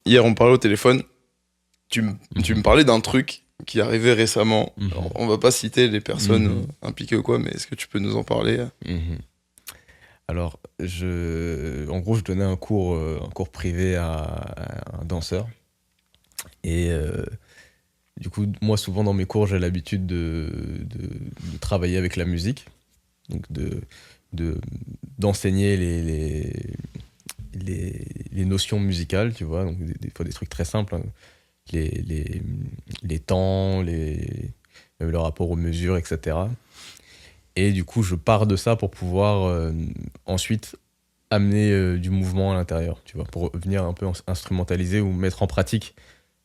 hier, on parlait au téléphone. Tu me parlais d'un truc qui est arrivé récemment. Alors, on va pas citer les personnes impliquées ou quoi, mais est-ce que tu peux nous en parler? Mhm. Alors, en gros, je donnais un cours privé à un danseur. Et du coup, moi, souvent dans mes cours, j'ai l'habitude de travailler avec la musique. Donc, de- d'enseigner les notions musicales, tu vois. Donc, des fois, des trucs très simples, hein. Les, les, les temps, même le rapport aux mesures, etc. Et du coup, je pars de ça pour pouvoir ensuite amener du mouvement à l'intérieur, tu vois, pour venir un peu instrumentaliser ou mettre en pratique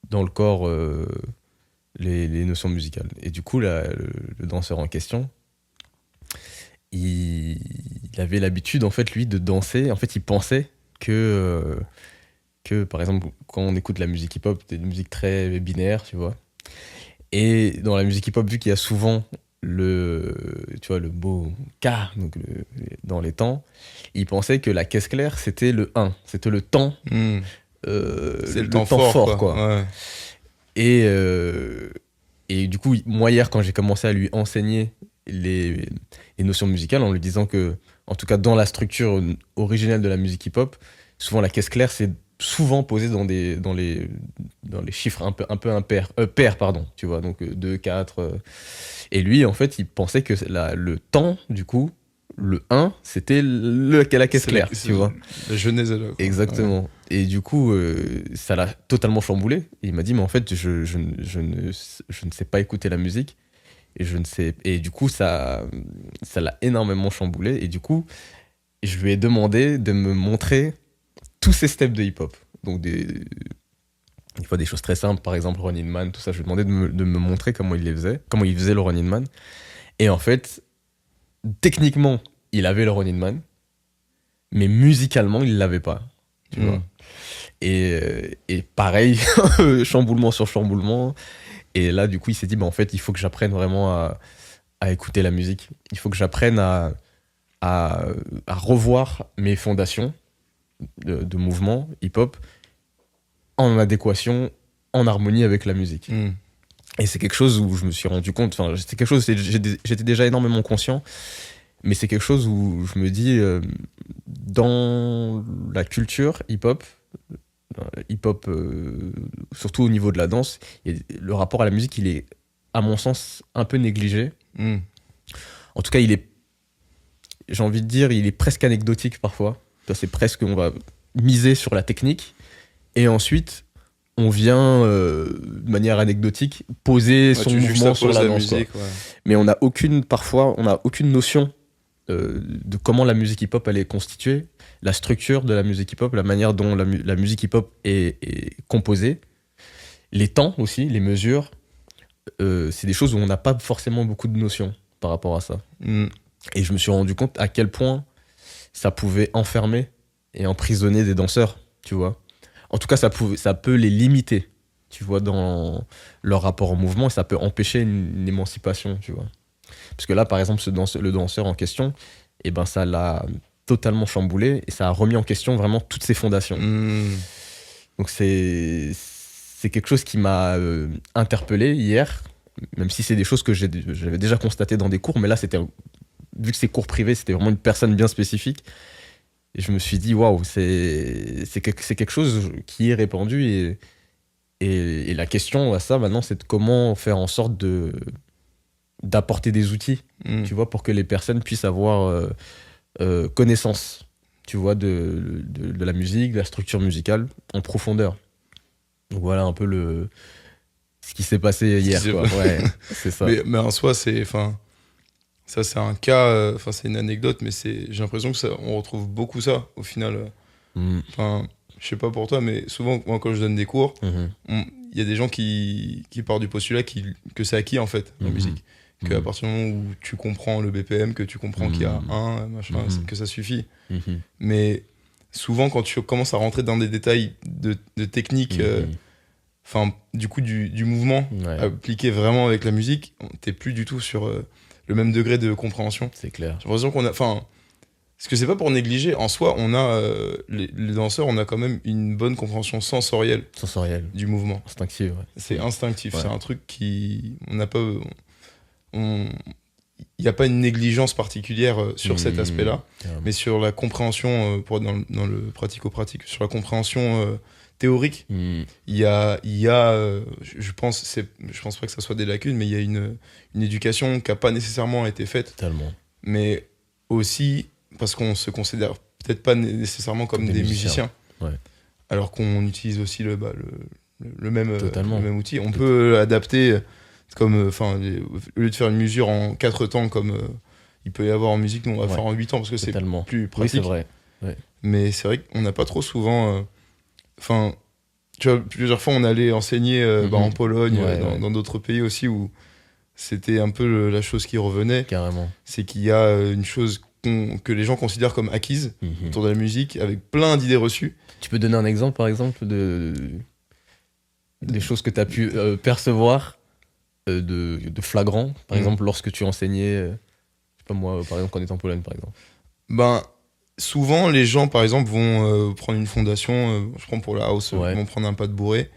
dans le corps les notions musicales. Et du coup, le danseur en question, il avait l'habitude, en fait, lui, de danser. En fait, il pensait que, par exemple, quand on écoute la musique hip-hop, c'est une musique très binaire, tu vois. Et dans la musique hip-hop, vu qu'il y a souvent tu vois, le mot K donc dans les temps, il pensait que la caisse claire, c'était le 1, c'était le temps, Hmm. C'est le le temps temps fort, fort, quoi. quoi. Ouais. Et, euh, et du coup, moi, hier, quand j'ai commencé à lui enseigner les, les notions musicales, en lui disant que, en tout cas, dans la structure originelle de la musique hip-hop, souvent la caisse claire, c'est souvent posé dans les chiffres un peu impairs, pairs, pardon, tu vois, donc 2, 4. Et lui, en fait, il pensait que le temps, du coup, le un c'était la caisse claire, C'est tu vois. la genèse est là, quoi. Ouais. Exactement. Et du coup, ça l'a totalement chamboulé. Et il m'a dit, mais en fait, je ne sais pas écouter la musique. Et je ne sais. Et du coup, ça l'a énormément chamboulé. Et du coup, je lui ai demandé de me montrer tous ces steps de hip-hop. Donc, des fois, des choses très simples, par exemple, Running Man, tout ça. Je lui ai demandé de me montrer comment il les faisait, comment il faisait le Running Man. Et en fait, techniquement, il avait le Running Man, mais musicalement, il l'avait pas. Tu Hmm. vois. Et pareil, chamboulement sur chamboulement. Et là, du coup, il s'est dit, bah, en fait, il faut que j'apprenne vraiment à écouter la musique. Il faut que j'apprenne à, à revoir mes fondations de mouvement hip-hop en adéquation, en harmonie avec la musique. Hmm. Et c'est quelque chose où je me suis rendu compte, enfin, c'est quelque chose, j'étais déjà énormément conscient, mais c'est quelque chose où je me dis, dans la culture hip-hop, hip-hop, surtout au niveau de la danse, le rapport à la musique, il est, à mon sens, un peu négligé. Hmm. En tout cas, j'ai envie de dire, il est presque anecdotique parfois. C'est presque, on va miser sur la technique, et ensuite, on vient, de manière anecdotique, poser Ouais, son tu mouvement sur juxtaposes la la danse, quoi. musique, ouais. Mais parfois, on n'a aucune notion de comment la musique hip-hop elle est constituée, la structure de la musique hip-hop, la manière dont la musique hip-hop est composée, les temps aussi, les mesures, c'est des choses où on n'a pas forcément beaucoup de notions par rapport à ça. Hmm. Et je me suis rendu compte à quel point ça pouvait enfermer et emprisonner des danseurs, tu vois. En tout cas, ça peut les limiter, tu vois, dans leur rapport au mouvement, et ça peut empêcher une émancipation, tu vois. Parce que là, par exemple, le danseur en question, eh ben, ça l'a totalement chamboulé et ça a remis en question vraiment toutes ses fondations. Hmm. Donc c'est quelque chose qui m'a interpellé hier, même si c'est des choses que j'avais déjà constatées dans des cours, mais là, vu que c'est cours privés, c'était vraiment une personne bien spécifique. Et je me suis dit, waouh, c'est quelque chose qui est répandu. Et la question à ça maintenant, c'est de comment faire en sorte d'apporter des outils, Hmm. tu vois, pour que les personnes puissent avoir connaissance, tu vois, de la musique, de la structure musicale en profondeur. Donc voilà un peu ce qui s'est passé Ce qui hier, s'est quoi. pas- Ouais, c'est ça. mais en soi, c'est. Enfin, ça, c'est un cas. Enfin, c'est une anecdote, mais j'ai l'impression que ça, on retrouve beaucoup ça, au final. Mm. Enfin, je sais pas pour toi, mais souvent, moi, quand je donne des cours, Mhm. il y a des gens qui partent du postulat que c'est acquis, en fait, la Mhm. musique. Qu'à Mhm. partir du moment où tu comprends le BPM, que tu comprends qu'il y a Mhm. un, machin, Mhm. que ça suffit. Mhm. Mais souvent, quand tu commences à rentrer dans des détails de technique, Mhm. enfin, du coup, du mouvement Ouais, appliqué vraiment avec la musique, t'es plus du tout sur le même degré de compréhension. c'est clair. J'ai l'impression qu'on a. Enfin, Parce que c'est pas pour négliger. En soi, on a les danseurs, on a quand même une bonne compréhension sensorielle du mouvement. Instinctive, ouais. C'est instinctif. Ouais. C'est un truc qui, on n'a pas, il n'y a pas une négligence particulière sur cet aspect-là, mais sur la compréhension, pour dans le pratico-pratique, sur la compréhension théorique, il y a je pense pas que ça soit des lacunes, mais il y a une éducation qui n'a pas nécessairement été faite. Totalement. Mais aussi parce qu'on se considère peut-être pas nécessairement comme des musiciens. Ouais. Alors qu'on utilise aussi le même outil. On Tout. peut adapter, comme, au lieu de faire une mesure en 4 temps comme il peut y avoir en musique, nous on va faire en 8 ans parce que c'est plus pratique. Oui, c'est vrai. Ouais. Mais c'est vrai qu'on n'a pas trop souvent... tu vois, plusieurs fois on allait enseigner en Pologne, dans d'autres pays aussi où c'était un peu la chose qui revenait. Carrément. C'est qu'il y a une chose que les gens considèrent comme acquise autour de la musique, avec plein d'idées reçues. Tu peux donner un exemple, par exemple, des choses que tu as pu percevoir de flagrant, par exemple, lorsque tu enseignais, je sais pas moi, par exemple, quand on était en Pologne, par exemple. Souvent, les gens, par exemple, vont prendre une fondation, je prends pour la house, vont prendre un pas de bourré.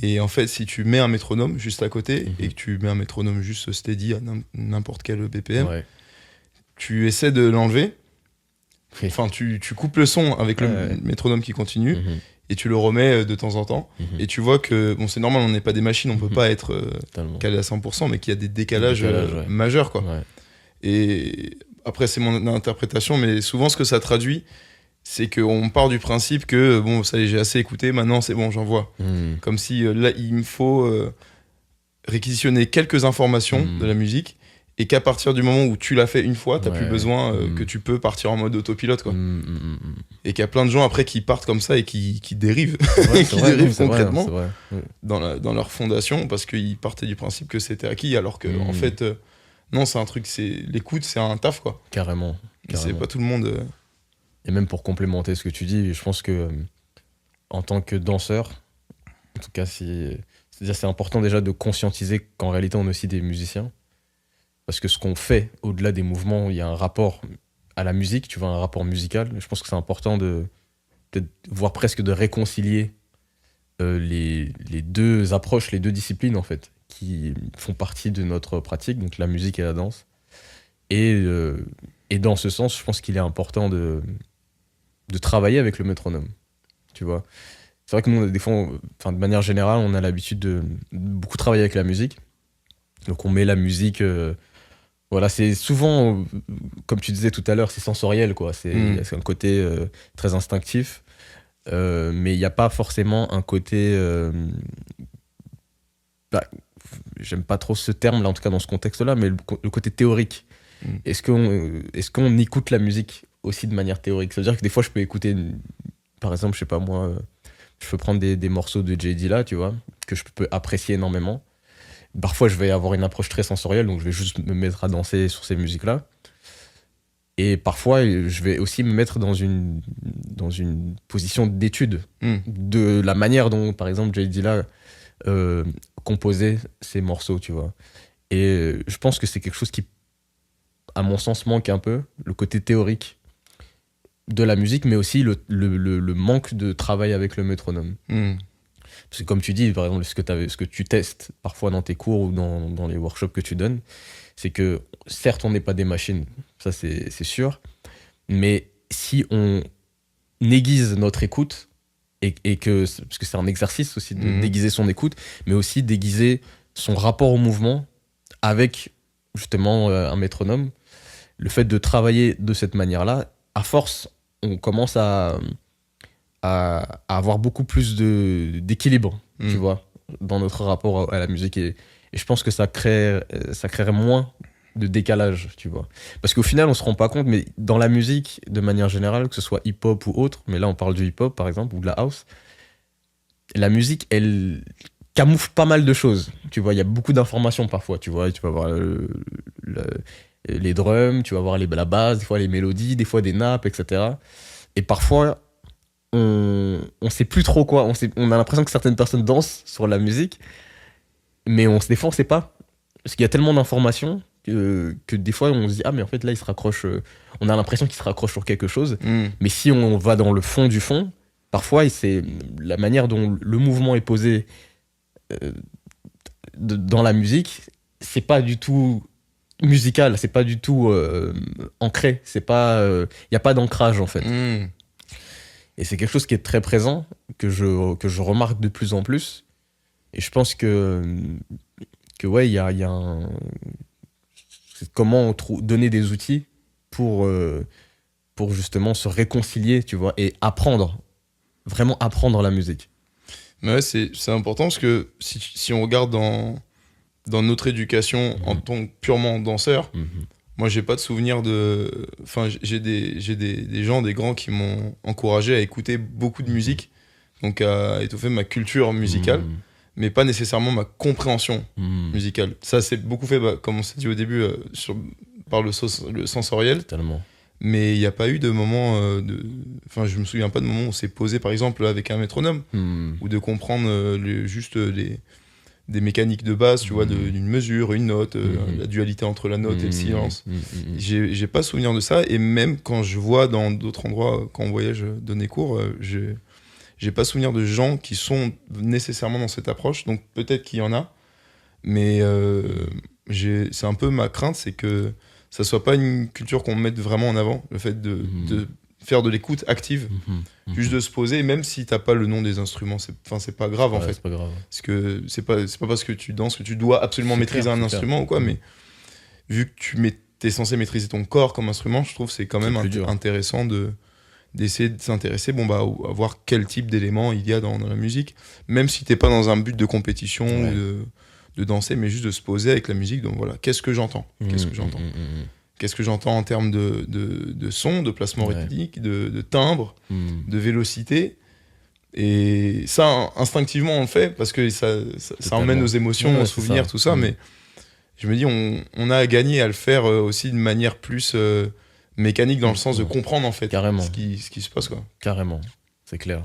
Et en fait, si tu mets un métronome juste à côté et que tu mets un métronome juste steady à n'importe quel BPM, tu essaies de l'enlever. Enfin, tu coupes le son avec le métronome qui continue et tu le remets de temps en temps. Et tu vois que, bon, c'est normal, on n'est pas des machines, on peut pas être calé à 100%, mais qu'il y a des décalages majeurs, quoi. Ouais. Et après, c'est mon interprétation, mais souvent, ce que ça traduit, c'est qu'on part du principe que, bon, ça y est, j'ai assez écouté, maintenant, c'est bon, j'envoie. Comme si, là, il me faut réquisitionner quelques informations de la musique, et qu'à partir du moment où tu l'as fait une fois, t'as plus besoin, que tu peux partir en mode autopilote, quoi. Et qu'il y a plein de gens après qui partent comme ça et qui dérivent, dérivent concrètement dans leur fondation, parce qu'ils partaient du principe que c'était acquis, alors que, en fait, non, c'est un truc, l'écoute, c'est un taf, quoi. Carrément. C'est pas tout le monde. Et même pour complémenter ce que tu dis, je pense que en tant que danseur, en tout cas, c'est important déjà de conscientiser qu'en réalité, on est aussi des musiciens. Parce que ce qu'on fait, au-delà des mouvements, il y a un rapport à la musique, tu vois, un rapport musical. Je pense que c'est important voire presque de réconcilier les deux approches, les deux disciplines, en fait, qui font partie de notre pratique, donc la musique et la danse. Et dans ce sens, je pense qu'il est important de travailler avec le métronome, tu vois. C'est vrai que nous, des fois, de manière générale, on a l'habitude de beaucoup travailler avec la musique. Donc on met la musique... voilà, c'est souvent, comme tu disais tout à l'heure, c'est sensoriel, quoi. C'est un côté très instinctif, mais il n'y a pas forcément un côté... j'aime pas trop ce terme-là, en tout cas dans ce contexte-là, mais le côté théorique. Est-ce qu'on écoute la musique aussi de manière théorique? Ça veut dire que des fois, je peux écouter, par exemple, je sais pas moi, je peux prendre des morceaux de J. Dilla, tu vois, que je peux apprécier énormément. Parfois, je vais avoir une approche très sensorielle, donc je vais juste me mettre à danser sur ces musiques-là. Et parfois, je vais aussi me mettre dans une position d'étude de la manière dont, par exemple, J. Dilla composait ses morceaux, tu vois. Et je pense que c'est quelque chose qui, à mon sens, manque un peu, le côté théorique de la musique, mais aussi le manque de travail avec le métronome. Parce que comme tu dis, par exemple, ce que tu testes parfois dans tes cours ou dans les workshops que tu donnes, c'est que certes, on n'est pas des machines, ça c'est sûr, mais si on aiguise notre écoute, parce que c'est un exercice aussi de déguiser son écoute, mais aussi déguiser son rapport au mouvement avec justement un métronome, le fait de travailler de cette manière-là, à force, on commence à avoir beaucoup plus d'équilibre, tu vois, dans notre rapport à la musique. Et je pense que ça créerait moins de décalage, tu vois. Parce qu'au final, on se rend pas compte, mais dans la musique, de manière générale, que ce soit hip-hop ou autre, mais là, on parle du hip-hop, par exemple, ou de la house, la musique, elle camoufle pas mal de choses. Tu vois, il y a beaucoup d'informations parfois, tu vois. Tu vas voir les drums, tu vas voir la basse, des fois les mélodies, des fois des nappes, etc. Et parfois... on sait plus trop quoi, on a l'impression que certaines personnes dansent sur la musique, mais des fois on sait pas, parce qu'il y a tellement d'informations que des fois on se dit ah mais en fait là il se raccroche, on a l'impression qu'il se raccroche sur quelque chose, mais si on va dans le fond du fond, parfois c'est la manière dont le mouvement est posé dans la musique, c'est pas du tout musical, c'est pas du tout ancré, c'est pas, y a pas d'ancrage en fait. Et c'est quelque chose qui est très présent, que je remarque de plus en plus. Et je pense que ouais, il y a un... C'est comment donner des outils pour justement se réconcilier, tu vois, et apprendre, vraiment apprendre la musique. Mais ouais, c'est important parce que si on regarde dans notre éducation en tant que purement danseur, moi j'ai pas de souvenir de... Enfin, j'ai des gens, des grands qui m'ont encouragé à écouter beaucoup de musique, donc à étoffer ma culture musicale, mais pas nécessairement ma compréhension musicale. Ça c'est beaucoup fait, comme on s'est dit au début, par le sensoriel. Totalement. Mais il n'y a pas eu de moment Enfin, je me souviens pas de moment où on s'est posé, par exemple, avec un métronome, ou de comprendre juste des mécaniques de base, tu vois, d'une mesure, une note, la dualité entre la note et le silence. J'ai pas souvenir de ça, et même quand je vois dans d'autres endroits, quand on voyage donner cours, j'ai pas souvenir de gens qui sont nécessairement dans cette approche, donc peut-être qu'il y en a, mais c'est un peu ma crainte, c'est que ça soit pas une culture qu'on mette vraiment en avant, le fait de faire de l'écoute active, juste de se poser, même si t'as pas le nom des instruments, c'est pas grave en fait. C'est pas grave. Parce que c'est pas parce que tu danses que tu dois absolument maîtriser un instrument ou quoi, mais vu que t'es censé maîtriser ton corps comme instrument, je trouve que c'est quand même intéressant d'essayer de s'intéresser à voir quel type d'éléments il y a dans la musique, même si t'es pas dans un but de compétition ou de danser, mais juste de se poser avec la musique. Donc voilà, qu'est-ce que j'entends Qu'est-ce que j'entends en termes de son, de placement rythmique, de timbre, de vélocité. Et ça, instinctivement, on le fait parce que ça emmène aux émotions, aux souvenirs, tout ça. Mais je me dis, on a à gagner à le faire aussi de manière plus mécanique, dans le sens de comprendre en fait ce qui se passe, quoi. Carrément, c'est clair.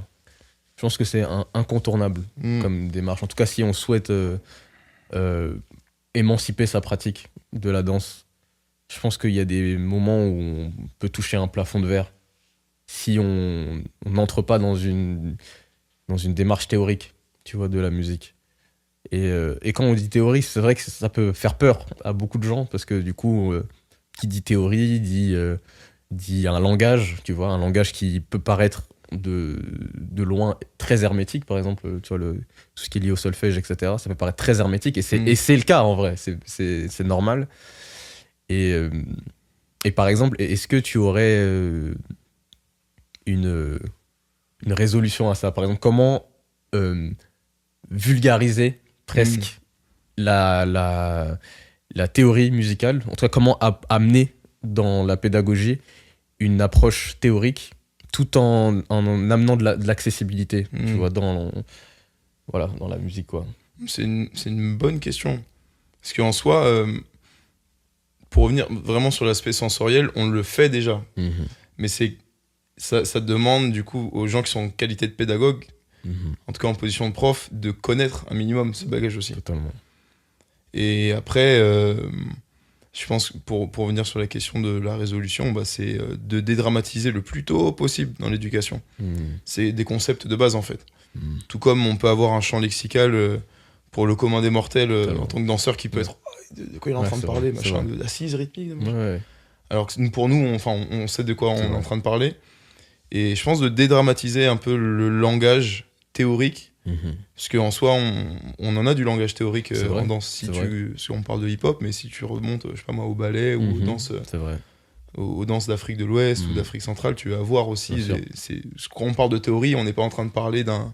Je pense que c'est incontournable comme démarche. En tout cas, si on souhaite émanciper sa pratique de la danse, je pense qu'il y a des moments où on peut toucher un plafond de verre si on n'entre pas dans une démarche théorique, tu vois, de la musique. Et quand on dit théorie, c'est vrai que ça peut faire peur à beaucoup de gens, parce que du coup, qui dit théorie dit un langage, tu vois, un langage qui peut paraître de loin très hermétique, par exemple, tu vois, tout ce qui est lié au solfège, etc. Ça peut paraître très hermétique, et c'est le cas en vrai, c'est normal. Et par exemple, est-ce que tu aurais une résolution à ça? Par exemple, comment vulgariser presque la théorie musicale, en tout cas comment amener dans la pédagogie une approche théorique tout en amenant de l'accessibilité, tu vois, dans la musique, quoi. C'est une bonne question. Parce qu'en soi, pour revenir vraiment sur l'aspect sensoriel, on le fait déjà. Mais ça demande du coup aux gens qui sont en qualité de pédagogue, en tout cas en position de prof, de connaître un minimum ce bagage aussi. Totalement. Et après, je pense que pour revenir sur la question de la résolution, c'est de dédramatiser le plus tôt possible dans l'éducation. C'est des concepts de base en fait. Tout comme on peut avoir un champ lexical pour le commun des mortels en tant que danseur qui peut être de quoi il est en train de parler, machin, d'assises rythmiques. Alors que pour nous, on sait de quoi on est en train de parler. Et je pense de dédramatiser un peu le langage théorique, parce qu'en soi, on en a du langage théorique en danse, si on parle de hip-hop, mais si tu remontes, je sais pas moi, au ballet ou aux danses d'Afrique de l'Ouest ou d'Afrique centrale, tu vas voir aussi, quand on parle de théorie, on n'est pas en train de parler d'un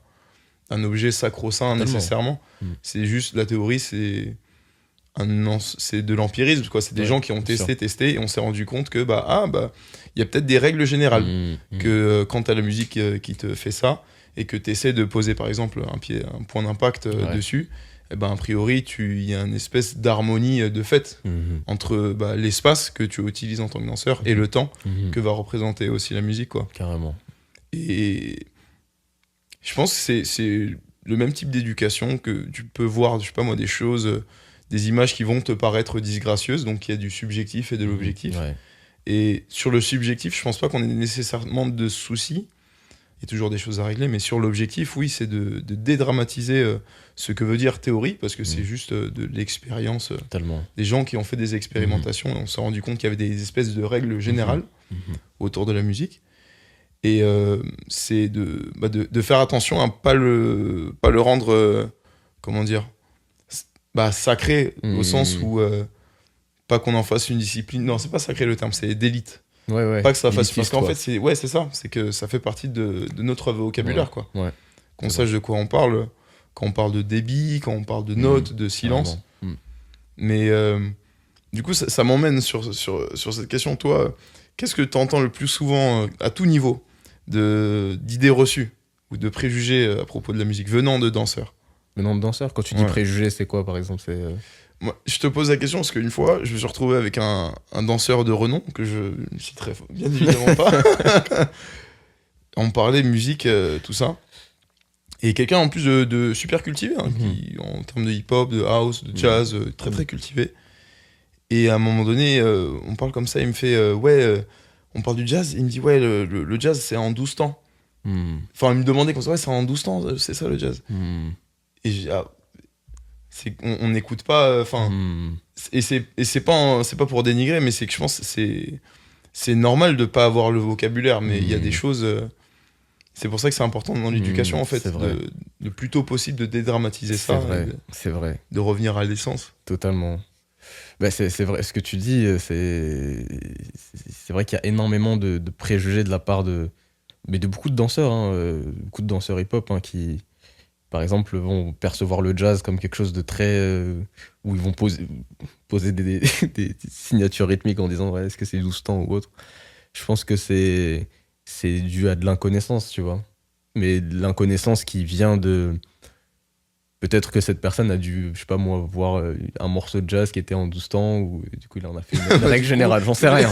objet sacro-saint nécessairement. C'est juste, la théorie, c'est de l'empirisme, quoi. C'est des gens qui ont testé, et on s'est rendu compte que il y a peut-être des règles générales, que quand t'as la musique qui te fait ça, et que t'essaies de poser par exemple un point d'impact dessus, a priori il y a une espèce d'harmonie de fait entre l'espace que tu utilises en tant que danseur et le temps que va représenter aussi la musique, quoi. Carrément. Et je pense que c'est le même type d'éducation que tu peux voir, je sais pas moi, des choses, des images qui vont te paraître disgracieuses, donc il y a du subjectif et de l'objectif. Ouais. Et sur le subjectif, je pense pas qu'on ait nécessairement de soucis. Il y a toujours des choses à régler, mais sur l'objectif, oui, c'est de dédramatiser ce que veut dire théorie, parce que c'est juste de l'expérience. Tellement. Des gens qui ont fait des expérimentations, et on s'est rendu compte qu'il y avait des espèces de règles générales autour de la musique. Et c'est de faire attention à pas le rendre, comment dire, sacré, au sens où, pas qu'on en fasse une discipline. Non, c'est pas sacré le terme, c'est d'élite. Ouais. Pas que ça fasse. Parce qu'en fait, c'est ça. C'est que ça fait partie de notre vocabulaire, quoi. Ouais. Qu'on sache de quoi on parle quand on parle de débit, quand on parle de notes, de silence. Mais du coup, ça m'emmène sur cette question. Toi, qu'est-ce que tu entends le plus souvent à tout niveau d'idées reçues ou de préjugés à propos de la musique venant de danseurs? Venant de danseurs, quand tu dis préjugés, c'est quoi par exemple? Moi, je te pose la question parce qu'une fois, je me suis retrouvé avec un danseur de renom, que je ne citerai bien évidemment pas. On parlait musique, tout ça. Et quelqu'un en plus de super cultivé, qui, en termes de hip-hop, de house, de jazz, très très cultivé. Et à un moment donné, on parle comme ça, il me fait on parle du jazz, il me dit le jazz c'est en 12 temps. Enfin, il me demandait comme ça, c'est en 12 temps, c'est ça le jazz. Et j'ai on n'écoute pas, et c'est pas pour dénigrer, mais c'est que je pense que c'est normal de pas avoir le vocabulaire, mais il y a des choses, c'est pour ça que c'est important dans l'éducation en fait, le plus tôt possible de dédramatiser ça. C'est vrai. De revenir à l'essence. Totalement. C'est vrai, ce que tu dis, c'est vrai qu'il y a énormément de préjugés de la part de beaucoup de danseurs, beaucoup de danseurs hip-hop qui, par exemple, vont percevoir le jazz comme quelque chose de très... où ils vont poser des signatures rythmiques en disant est-ce que c'est 12 temps ou autre. Je pense que c'est dû à de l'inconnaissance, tu vois. Mais de l'inconnaissance qui vient de... Peut-être que cette personne a dû, je sais pas moi, voir un morceau de jazz qui était en 12 temps, ou du coup il en a fait une règle générale, j'en sais rien.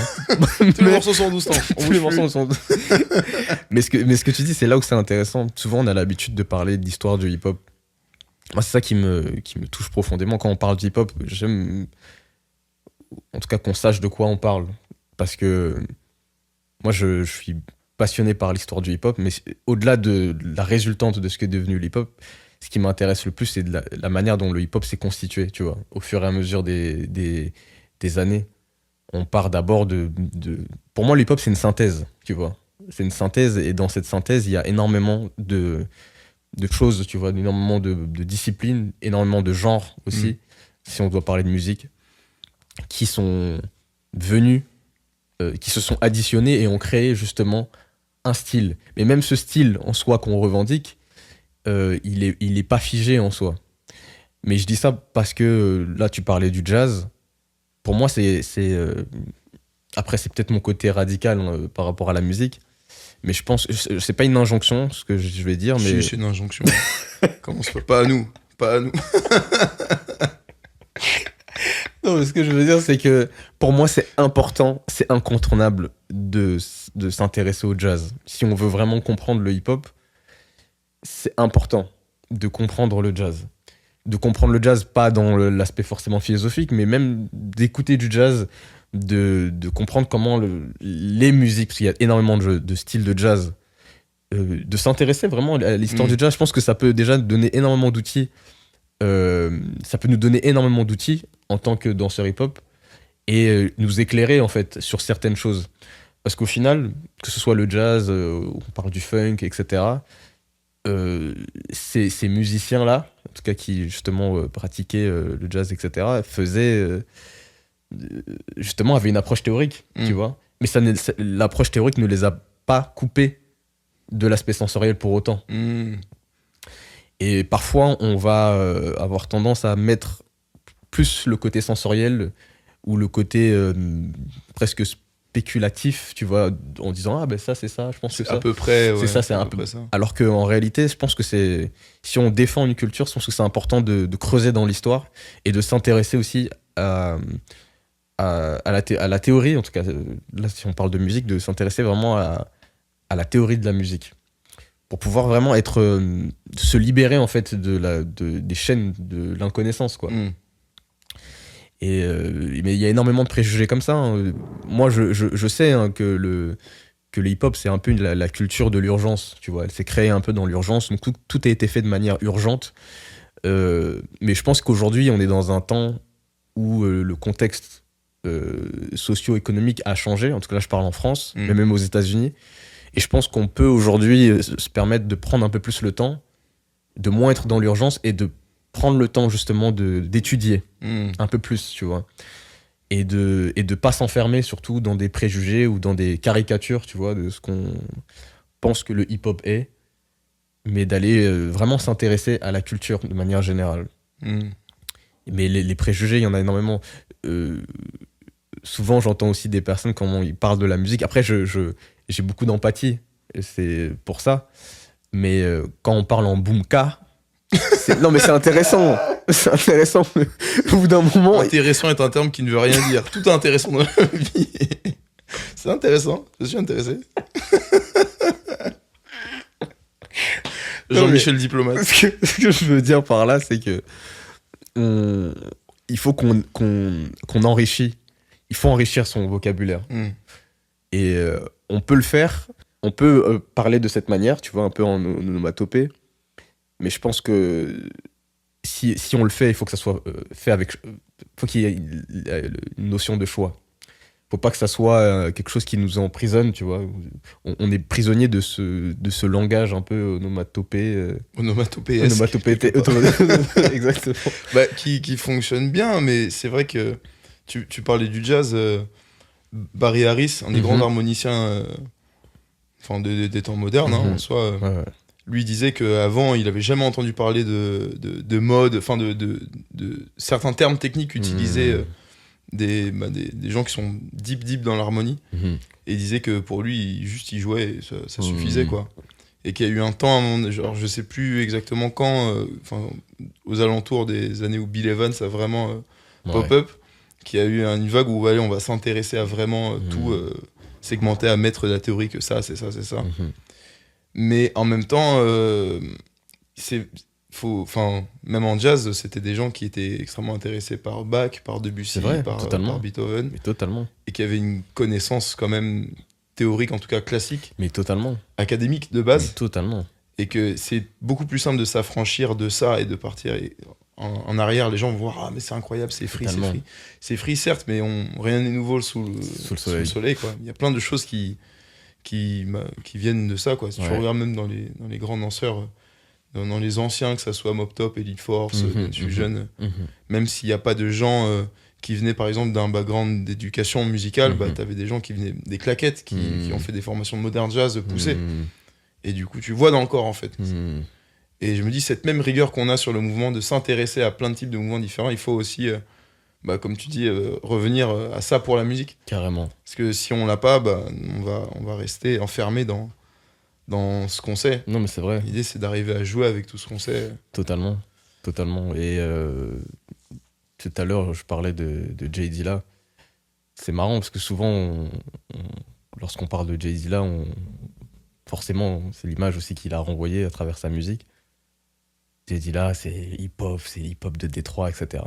Tous les morceaux sont en 12 temps. Tous les morceaux sont... mais ce que tu dis, c'est là où c'est intéressant. Souvent on a l'habitude de parler de l'histoire du hip-hop. Moi c'est ça qui me touche profondément. Quand on parle du hip-hop, j'aime en tout cas qu'on sache de quoi on parle. Parce que moi je suis passionné par l'histoire du hip-hop, mais au-delà de la résultante de ce qu'est devenu l'hip-hop, ce qui m'intéresse le plus, c'est la manière dont le hip-hop s'est constitué, tu vois. Au fur et à mesure des années, on part d'abord de... Pour moi, le hip-hop, c'est une synthèse, tu vois. C'est une synthèse, et dans cette synthèse, il y a énormément de choses, tu vois, énormément de disciplines, énormément de genres aussi, si on doit parler de musique, qui sont venus, qui se sont additionnés et ont créé justement un style. Mais même ce style en soi qu'on revendique, il est pas figé en soi. Mais je dis ça parce que là, tu parlais du jazz. Pour moi, après, c'est peut-être mon côté radical par rapport à la musique. Mais je pense... C'est pas une injonction, ce que je vais dire, mais... C'est une injonction. Comment ça? Pas à nous. Pas à nous. Non, mais ce que je veux dire, c'est que pour moi, c'est important, c'est incontournable de s'intéresser au jazz. Si on veut vraiment comprendre le hip-hop, c'est important de comprendre le jazz. De comprendre le jazz, pas dans l'aspect forcément philosophique, mais même d'écouter du jazz, de comprendre comment les musiques, parce qu'il y a énormément de styles de jazz, de s'intéresser vraiment à l'histoire du jazz. Je pense que ça peut déjà donner énormément d'outils. Ça peut nous donner énormément d'outils en tant que danseur hip-hop et nous éclairer en fait sur certaines choses. Parce qu'au final, que ce soit le jazz, on parle du funk, etc., ces musiciens-là, en tout cas qui justement pratiquaient le jazz, etc., justement avaient une approche théorique, tu vois. Mais l'approche théorique ne les a pas coupés de l'aspect sensoriel pour autant. Et parfois, on va avoir tendance à mettre plus le côté sensoriel ou le côté presque spéculatif, tu vois, en disant « Ah, ben ça, c'est ça, je pense que ça. » À peu près, ouais. C'est ça, c'est un peu ça. Alors qu'en réalité, je pense que si on défend une culture, je pense que c'est important de creuser dans l'histoire et de s'intéresser aussi à la théorie, en tout cas, là, si on parle de musique, de s'intéresser vraiment à la théorie de la musique. Pour pouvoir vraiment se libérer, en fait, des chaînes de l'inconnaissance, quoi. Mais il y a énormément de préjugés comme ça. Hein. Moi, je sais hein, que le hip-hop, c'est un peu la culture de l'urgence, tu vois. Elle s'est créée un peu dans l'urgence, donc tout a été fait de manière urgente. Mais je pense qu'aujourd'hui, on est dans un temps où le contexte socio-économique a changé. En tout cas, là, je parle en France, mais même aux États-Unis. Et je pense qu'on peut aujourd'hui se permettre de prendre un peu plus le temps, de moins être dans l'urgence et de prendre le temps justement d'étudier un peu plus, tu vois. Et de pas s'enfermer surtout dans des préjugés ou dans des caricatures, tu vois, de ce qu'on pense que le hip-hop est, mais d'aller vraiment s'intéresser à la culture de manière générale. Mais les préjugés, il y en a énormément. Souvent, j'entends aussi des personnes quand ils parlent de la musique. Après, j'ai beaucoup d'empathie, c'est pour ça. Mais quand on parle en boomka, non mais c'est intéressant. C'est intéressant. Au bout d'un moment... Intéressant est un terme qui ne veut rien dire. Tout est intéressant dans la vie. C'est intéressant. Je suis intéressé. Jean-Michel Diplomate. Ce que je veux dire par là, c'est que il faut qu'on enrichit. Il faut enrichir son vocabulaire. Et on peut le faire. On peut parler de cette manière, tu vois, un peu en onomatopée. Mais je pense que si on le fait, il faut que ça soit fait avec... faut qu'il y ait une notion de choix. Faut pas que ça soit quelque chose qui nous emprisonne, tu vois. On est prisonnier de ce langage un peu onomatopée. Onomatopée-esque. Exactement. Bah, qui fonctionne bien, mais c'est vrai que tu parlais du jazz. Barry Harris, un des grands harmoniciens des temps modernes, hein, en soi... Ouais. Lui disait qu'avant, il n'avait jamais entendu parler de mode, enfin de certains termes techniques utilisés des gens qui sont deep dans l'harmonie. Et il disait que pour lui, il jouait et ça suffisait, quoi. Et qu'il y a eu un temps, genre, je sais plus exactement quand, aux alentours des années où Bill Evans a vraiment pop-up, qu'il y a eu une vague où allez, on va s'intéresser à vraiment tout segmenter, à mettre de la théorie que ça, c'est ça, c'est ça. Mais en même temps, même en jazz, c'était des gens qui étaient extrêmement intéressés par Bach, par Debussy, par Beethoven. Mais totalement. Et qui avaient une connaissance quand même théorique, en tout cas classique. Mais totalement. Académique de base. Mais totalement. Et que c'est beaucoup plus simple de s'affranchir de ça et de partir en arrière. Les gens vont voir, ah mais c'est incroyable, c'est free, c'est free. C'est free, certes, mais rien n'est nouveau sous le soleil, quoi. Il y a plein de choses qui viennent de ça, quoi. Si tu regardes même dans les grands danseurs, dans les anciens, que ça soit Mop Top, Elite Force, Fusion, même s'il n'y a pas de gens qui venaient par exemple d'un background d'éducation musicale, t'avais des gens qui venaient des claquettes, qui ont fait des formations de modern jazz poussées. Et du coup, tu vois dans le corps, en fait. Et je me dis, cette même rigueur qu'on a sur le mouvement, de s'intéresser à plein de types de mouvements différents, il faut aussi... comme tu dis, revenir à ça pour la musique. Carrément. Parce que si on l'a pas, on va rester enfermé dans ce qu'on sait. Non, mais c'est vrai. L'idée, c'est d'arriver à jouer avec tout ce qu'on sait. Totalement. Et tout à l'heure, je parlais de Jay Dilla. C'est marrant parce que souvent, lorsqu'on parle de Jay Dilla, forcément, c'est l'image aussi qu'il a renvoyée à travers sa musique. Jay Dilla, c'est hip-hop de Détroit, etc.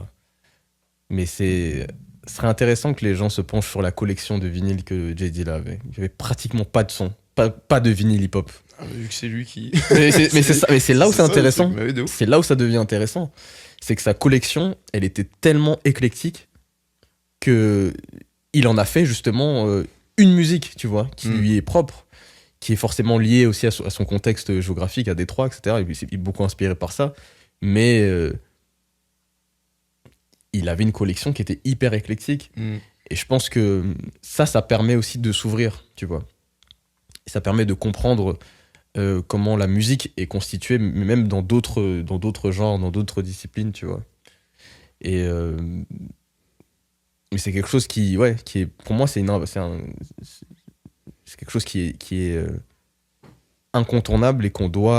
Mais ce serait intéressant que les gens se penchent sur la collection de vinyles que Jay Dilla avait. Il n'y avait pratiquement pas de son, pas de vinyle hip-hop. Vu que c'est lui qui... mais c'est là où c'est intéressant. C'est là où ça devient intéressant. C'est que sa collection, elle était tellement éclectique que il en a fait justement une musique, tu vois, qui lui est propre, qui est forcément liée aussi à son contexte géographique, à Détroit, etc. Il est beaucoup inspiré par ça. Mais... il avait une collection qui était hyper éclectique. Et je pense que ça permet aussi de s'ouvrir, tu vois. Ça permet de comprendre comment la musique est constituée, même dans d'autres genres, dans d'autres disciplines, tu vois. Et mais c'est quelque chose qui est, pour moi, c'est quelque chose qui est incontournable et on doit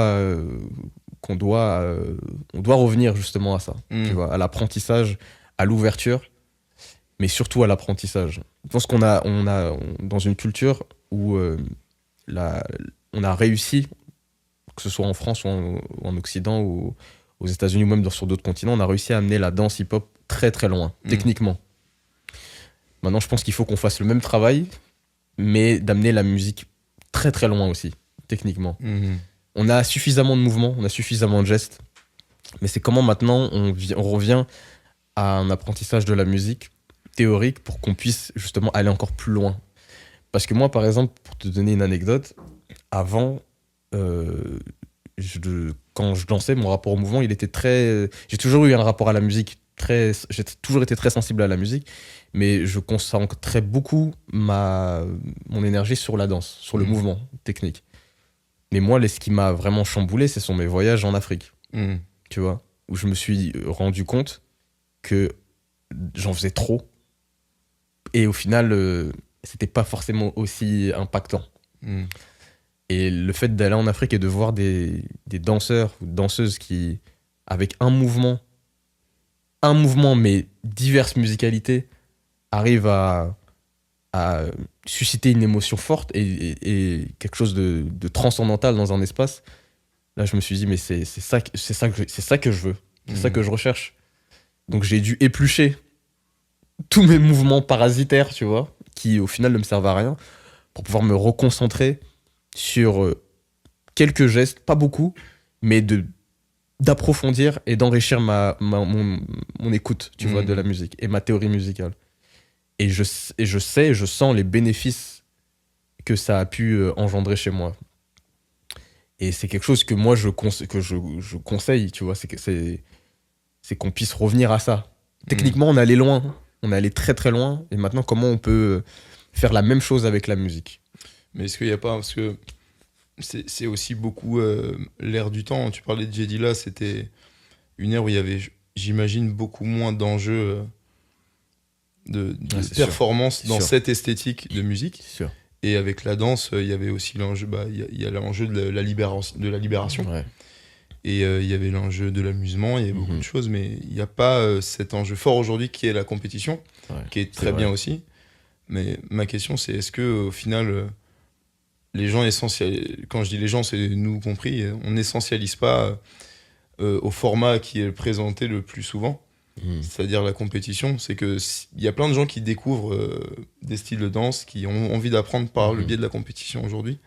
revenir justement à ça, tu vois, à l'apprentissage, à l'ouverture, mais surtout à l'apprentissage. Je pense qu'on a dans une culture où on a réussi, que ce soit en France ou en Occident ou aux États-Unis ou même sur d'autres continents, on a réussi à amener la danse hip-hop très très loin, techniquement. Maintenant, je pense qu'il faut qu'on fasse le même travail, mais d'amener la musique très très loin aussi, techniquement. On a suffisamment de mouvements, on a suffisamment de gestes, mais c'est comment maintenant on revient à un apprentissage de la musique théorique pour qu'on puisse justement aller encore plus loin. Parce que moi, par exemple, pour te donner une anecdote, avant, quand je dansais, mon rapport au mouvement, il était très... J'ai toujours eu un rapport à la musique j'ai toujours été très sensible à la musique, mais je concentrais beaucoup mon énergie sur la danse, sur le mouvement technique. Mais moi, ce qui m'a vraiment chamboulé, ce sont mes voyages en Afrique. Tu vois, où je me suis rendu compte que j'en faisais trop. Et au final, c'était pas forcément aussi impactant. Et le fait d'aller en Afrique et de voir des danseurs ou danseuses qui, avec un mouvement, mais diverses musicalités, arrivent à susciter une émotion forte et quelque chose de transcendantal dans un espace, là je me suis dit mais c'est ça que je veux, c'est ça que je recherche. Donc j'ai dû éplucher tous mes mouvements parasitaires, tu vois, qui au final ne me servent à rien, pour pouvoir me reconcentrer sur quelques gestes, pas beaucoup, mais d'approfondir et d'enrichir mon écoute, tu vois, de la musique et ma théorie musicale. Et je sens les bénéfices que ça a pu engendrer chez moi. Et c'est quelque chose que moi je conseille, tu vois, c'est qu'on puisse revenir à ça. Techniquement, on est allé loin, on est allé très très loin, et maintenant comment on peut faire la même chose avec la musique? Mais est-ce qu'il n'y a pas, parce que c'est aussi beaucoup l'ère du temps. Tu parlais de Jedi là, c'était une ère où il y avait, j'imagine, beaucoup moins d'enjeux de performance dans cette esthétique de musique. C'est sûr. Et avec la danse, il y avait aussi l'enjeu, il y a l'enjeu de la libération. Ouais. Et il y avait l'enjeu de l'amusement, il y avait beaucoup de choses, mais il n'y a pas cet enjeu fort aujourd'hui qui est la compétition, qui est très bien aussi. Mais ma question, c'est est-ce que au final, les gens essentiels, quand je dis les gens, c'est nous compris, on n'essentialise pas au format qui est présenté le plus souvent, c'est-à-dire la compétition. C'est que il y a plein de gens qui découvrent des styles de danse, qui ont envie d'apprendre par le biais de la compétition aujourd'hui.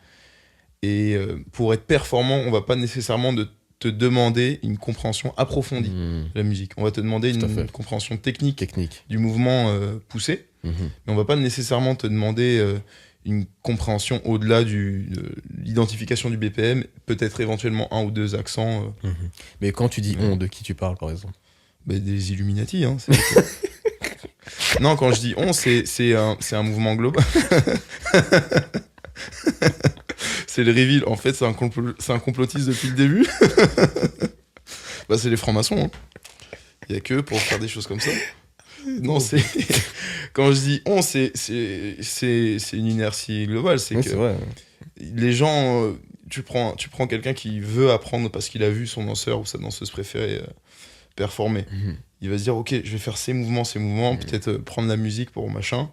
Et pour être performant, on va pas nécessairement te demander une compréhension approfondie de la musique. On va te demander une compréhension technique du mouvement poussé, mais on va pas nécessairement te demander une compréhension au-delà de l'identification du BPM, peut-être éventuellement un ou deux accents. Mais quand tu dis on, de qui tu parles par exemple? Des Illuminati. Hein, non, quand je dis on, c'est un mouvement global. C'est le reveal. En fait, c'est un complotiste depuis le début. C'est les francs-maçons. Il n'y a que pour faire des choses comme ça. Non, quand je dis on, c'est une inertie globale. C'est vrai. Les gens, tu prends quelqu'un qui veut apprendre parce qu'il a vu son danseur ou sa danseuse préférée performer. Il va se dire, ok, je vais faire ces mouvements, peut-être prendre la musique pour machin,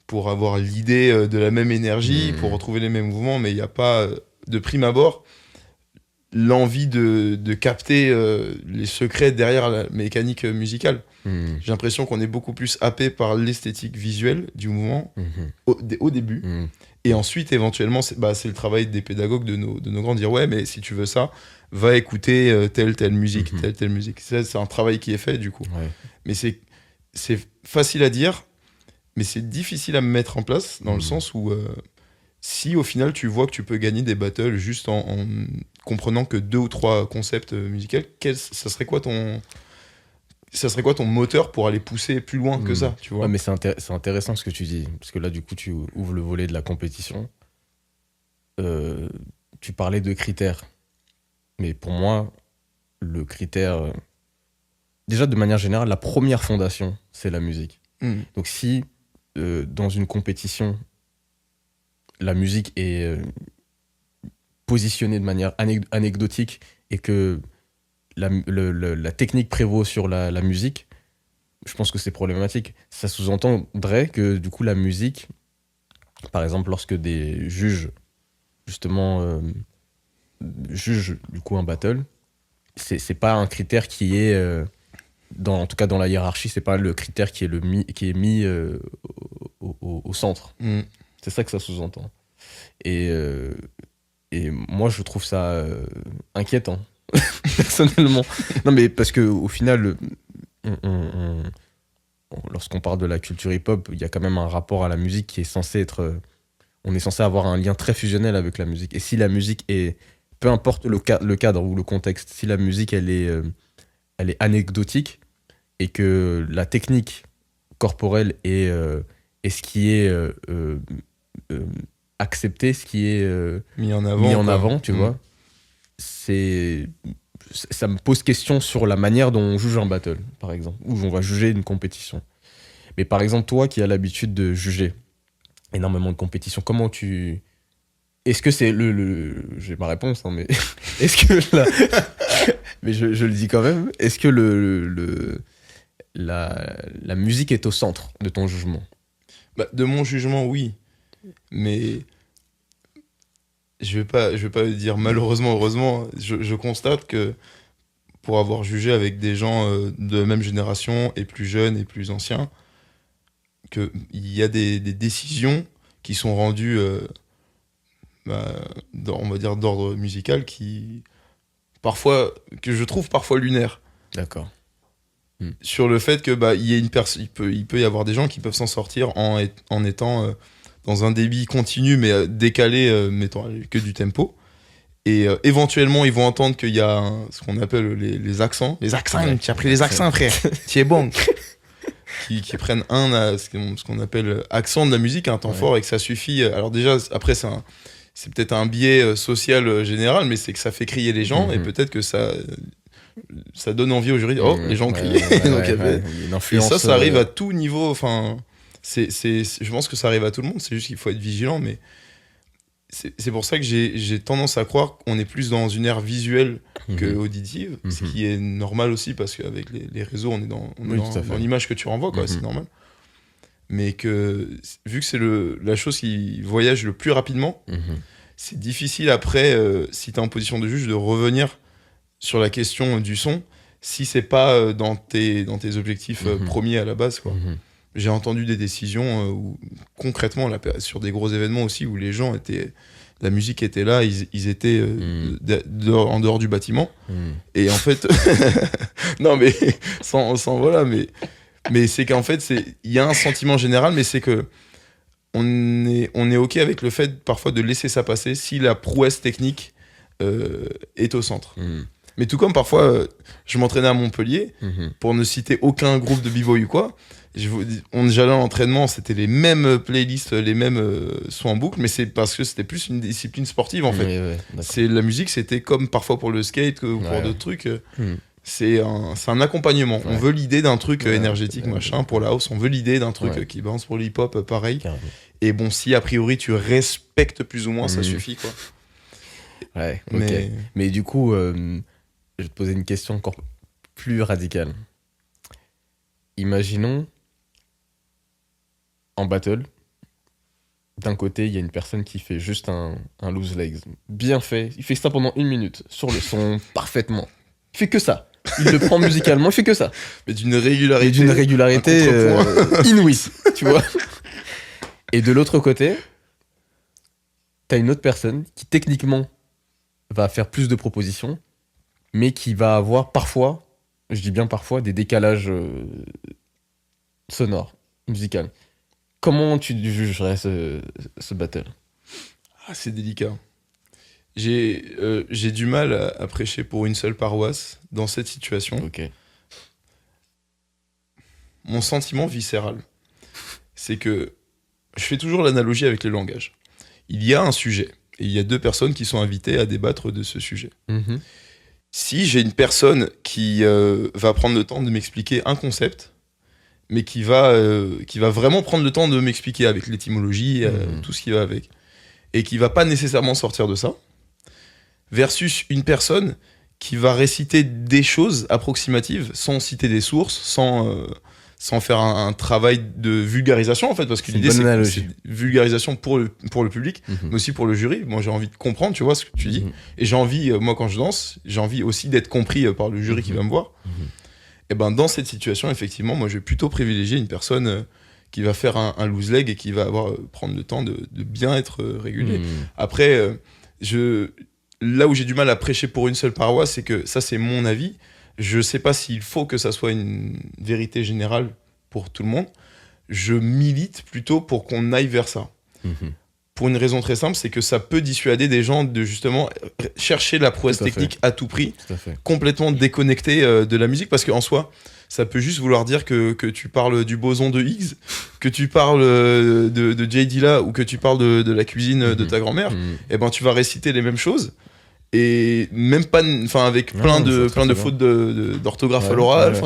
pour avoir l'idée de la même énergie, pour retrouver les mêmes mouvements, mais il n'y a pas, de prime abord, l'envie de capter les secrets derrière la mécanique musicale. J'ai l'impression qu'on est beaucoup plus happé par l'esthétique visuelle du mouvement au début. Et ensuite, éventuellement, c'est le travail des pédagogues de nos grands, de dire ouais, mais si tu veux ça, va écouter telle musique, telle musique. C'est un travail qui est fait, du coup. Ouais. Mais c'est facile à dire, mais c'est difficile à mettre en place, dans le sens où si au final tu vois que tu peux gagner des battles juste en comprenant que 2 ou 3 concepts musicaux, ça serait quoi ton moteur pour aller pousser plus loin que ça, tu vois? Ouais, mais c'est intéressant ce que tu dis, parce que là, du coup, tu ouvres le volet de la compétition. Tu parlais de critères. Mais pour moi, le critère... déjà, de manière générale, la première fondation, c'est la musique. Donc si, dans une compétition, la musique est positionnée de manière anecdotique et que la technique prévaut sur la musique, je pense que c'est problématique. Ça sous-entendrait que du coup la musique, par exemple lorsque des juges justement jugent du coup un battle, c'est pas un critère qui est en tout cas dans la hiérarchie, c'est pas le critère qui est mis au centre. C'est ça que ça sous-entend. Et moi, je trouve ça inquiétant, personnellement. Non, mais parce qu'au final, lorsqu'on parle de la culture hip-hop, il y a quand même un rapport à la musique qui est censé être... on est censé avoir un lien très fusionnel avec la musique. Et si la musique est... Peu importe le cadre ou le contexte, si la musique, elle est anecdotique et que la technique corporelle est ce qui est accepté, ce qui est mis en avant, tu vois, ça me pose question sur la manière dont on juge un battle, par exemple, où on va juger une compétition. Mais par exemple, toi qui as l'habitude de juger énormément de compétitions, comment tu... Est-ce que c'est j'ai ma réponse, hein, mais est-ce que mais je le dis quand même, est-ce que la musique est au centre de ton jugement? De mon jugement, oui. Mais je vais pas dire malheureusement, heureusement. Je constate que pour avoir jugé avec des gens de la même génération et plus jeunes et plus anciens, qu'il y a des décisions qui sont rendues, on va dire d'ordre musical, que je trouve parfois lunaires. D'accord. Sur le fait que il peut y avoir des gens qui peuvent s'en sortir en étant dans un débit continu mais décalé, mettant que du tempo, et éventuellement ils vont entendre qu'il y a ce qu'on appelle les accents, tu as pris les accents frère, tu es bon, qui prennent ce qu'on appelle accent de la musique, un temps fort, et que ça suffit. Alors déjà après c'est peut-être un biais social général, mais c'est que ça fait crier les gens, et peut-être que ça donne envie aux jurys. Les gens crient. Et ça arrive à tout niveau. Enfin, je pense que ça arrive à tout le monde. C'est juste qu'il faut être vigilant. Mais c'est pour ça que j'ai tendance à croire qu'on est plus dans une ère visuelle que auditive, ce qui est normal aussi, parce qu'avec les réseaux, on est dans l'image que tu renvoies, quoi. C'est normal. Mais vu que c'est la chose qui voyage le plus rapidement, c'est difficile après, si tu es en position de juge, de revenir sur la question du son, si c'est pas dans tes objectifs premiers à la base, quoi. J'ai entendu des décisions où, concrètement, sur des gros événements aussi, où les gens la musique était là, ils étaient en dehors du bâtiment. Et en fait, non mais sans voilà, mais c'est qu'en fait, il y a un sentiment général, mais c'est que on est ok avec le fait parfois de laisser ça passer si la prouesse technique est au centre. Mais tout comme parfois, je m'entraînais à Montpellier, pour ne citer aucun groupe de b-boy ou quoi, j'allais en entraînement, c'était les mêmes playlists, les mêmes sons en boucle, mais c'est parce que c'était plus une discipline sportive, en fait. La musique, c'était comme parfois pour le skate ou pour d'autres trucs. C'est un accompagnement. On veut l'idée d'un truc énergétique, machin. Pour la house, on veut l'idée d'un truc qui balance. Pour le hip-hop, pareil. Carrément. Et bon, si a priori tu respectes plus ou moins, ça suffit, quoi. Ouais, ok. Mais du coup, je vais te poser une question encore plus radicale. Imaginons, en battle, d'un côté, il y a une personne qui fait juste un loose legs. Bien fait. Il fait ça pendant 1 minute, sur le son, parfaitement. Il fait que ça. Il le prend musicalement, il fait que ça. Mais d'une régularité inouïe, tu vois. Et de l'autre côté, t'as une autre personne qui techniquement va faire plus de propositions, mais qui va avoir parfois, je dis bien parfois, des décalages sonores, musicaux. Comment tu jugerais ce battle? C'est délicat. J'ai du mal à prêcher pour une seule paroisse dans cette situation. Ok. Mon sentiment viscéral, c'est que je fais toujours l'analogie avec les langages. Il y a un sujet, et il y a 2 personnes qui sont invitées à débattre de ce sujet. Si j'ai une personne qui va prendre le temps de m'expliquer un concept, mais qui va vraiment prendre le temps de m'expliquer avec l'étymologie, tout ce qui va avec, et qui va pas nécessairement sortir de ça, versus une personne qui va réciter des choses approximatives, sans citer des sources, sans faire un travail de vulgarisation, en fait, parce que l'idée, c'est vulgarisation pour le public, mais aussi pour le jury. Moi, j'ai envie de comprendre, tu vois, ce que tu dis. Et j'ai envie, moi, quand je danse, j'ai envie aussi d'être compris par le jury qui va me voir. Et ben dans cette situation, effectivement, moi je vais plutôt privilégier une personne qui va faire un loose leg et qui va prendre le temps de bien être régulier. Après, là où j'ai du mal à prêcher pour une seule paroisse, c'est que ça c'est mon avis. Je sais pas s'il faut que ça soit une vérité générale pour tout le monde. Je milite plutôt pour qu'on aille vers ça. Pour une raison très simple, c'est que ça peut dissuader des gens de justement chercher la prouesse technique à tout prix, complètement déconnecté de la musique, parce qu'en soi, ça peut juste vouloir dire que tu parles du boson de Higgs, que tu parles de J. Dilla ou que tu parles de la cuisine de ta grand-mère, et ben tu vas réciter les mêmes choses. Et même pas, enfin avec plein de fautes d'orthographe à l'oral,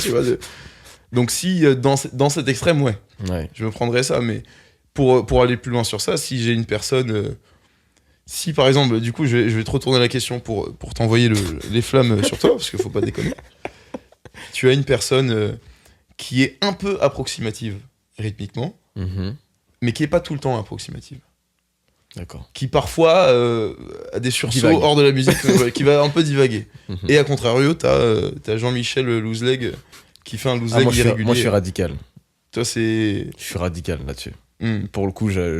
tu vois. Donc si dans cet extrême, ouais, je me prendrais ça, mais pour aller plus loin sur ça, si j'ai une personne, si par exemple, du coup, je vais te retourner la question pour t'envoyer les flammes sur toi, parce qu'il faut pas déconner. Tu as une personne qui est un peu approximative rythmiquement, mais qui est pas tout le temps approximative. D'accord. Qui parfois a des sursauts hors de la musique, qui va un peu divaguer. Et à contrario, t'as Jean-Michel Loose-Leg qui fait un loose-leg irrégulier. Moi, je suis radical. Toi, c'est... Je suis radical là-dessus. Pour le coup, je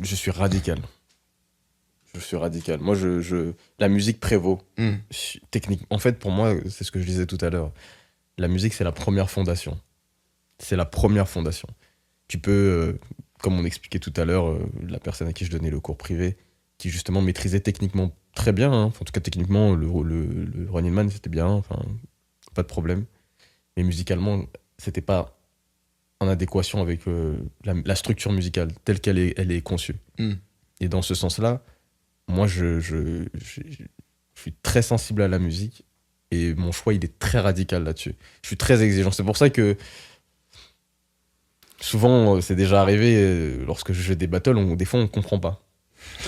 suis radical. Je suis radical. Moi, la musique prévaut. Technique. En fait, pour moi, c'est ce que je disais tout à l'heure. La musique, c'est la première fondation. C'est la première fondation. Tu peux, comme on expliquait tout à l'heure, la personne à qui je donnais le cours privé, qui justement maîtrisait techniquement très bien, hein. En tout cas techniquement, le Running Man, c'était bien, enfin, pas de problème. Mais musicalement, c'était pas en adéquation avec la structure musicale telle qu'elle est conçue. Et dans ce sens-là, moi, je suis très sensible à la musique et mon choix, il est très radical là-dessus. Je suis très exigeant. C'est pour ça que souvent, c'est déjà arrivé, lorsque je fais des battles, des fois, on comprend pas.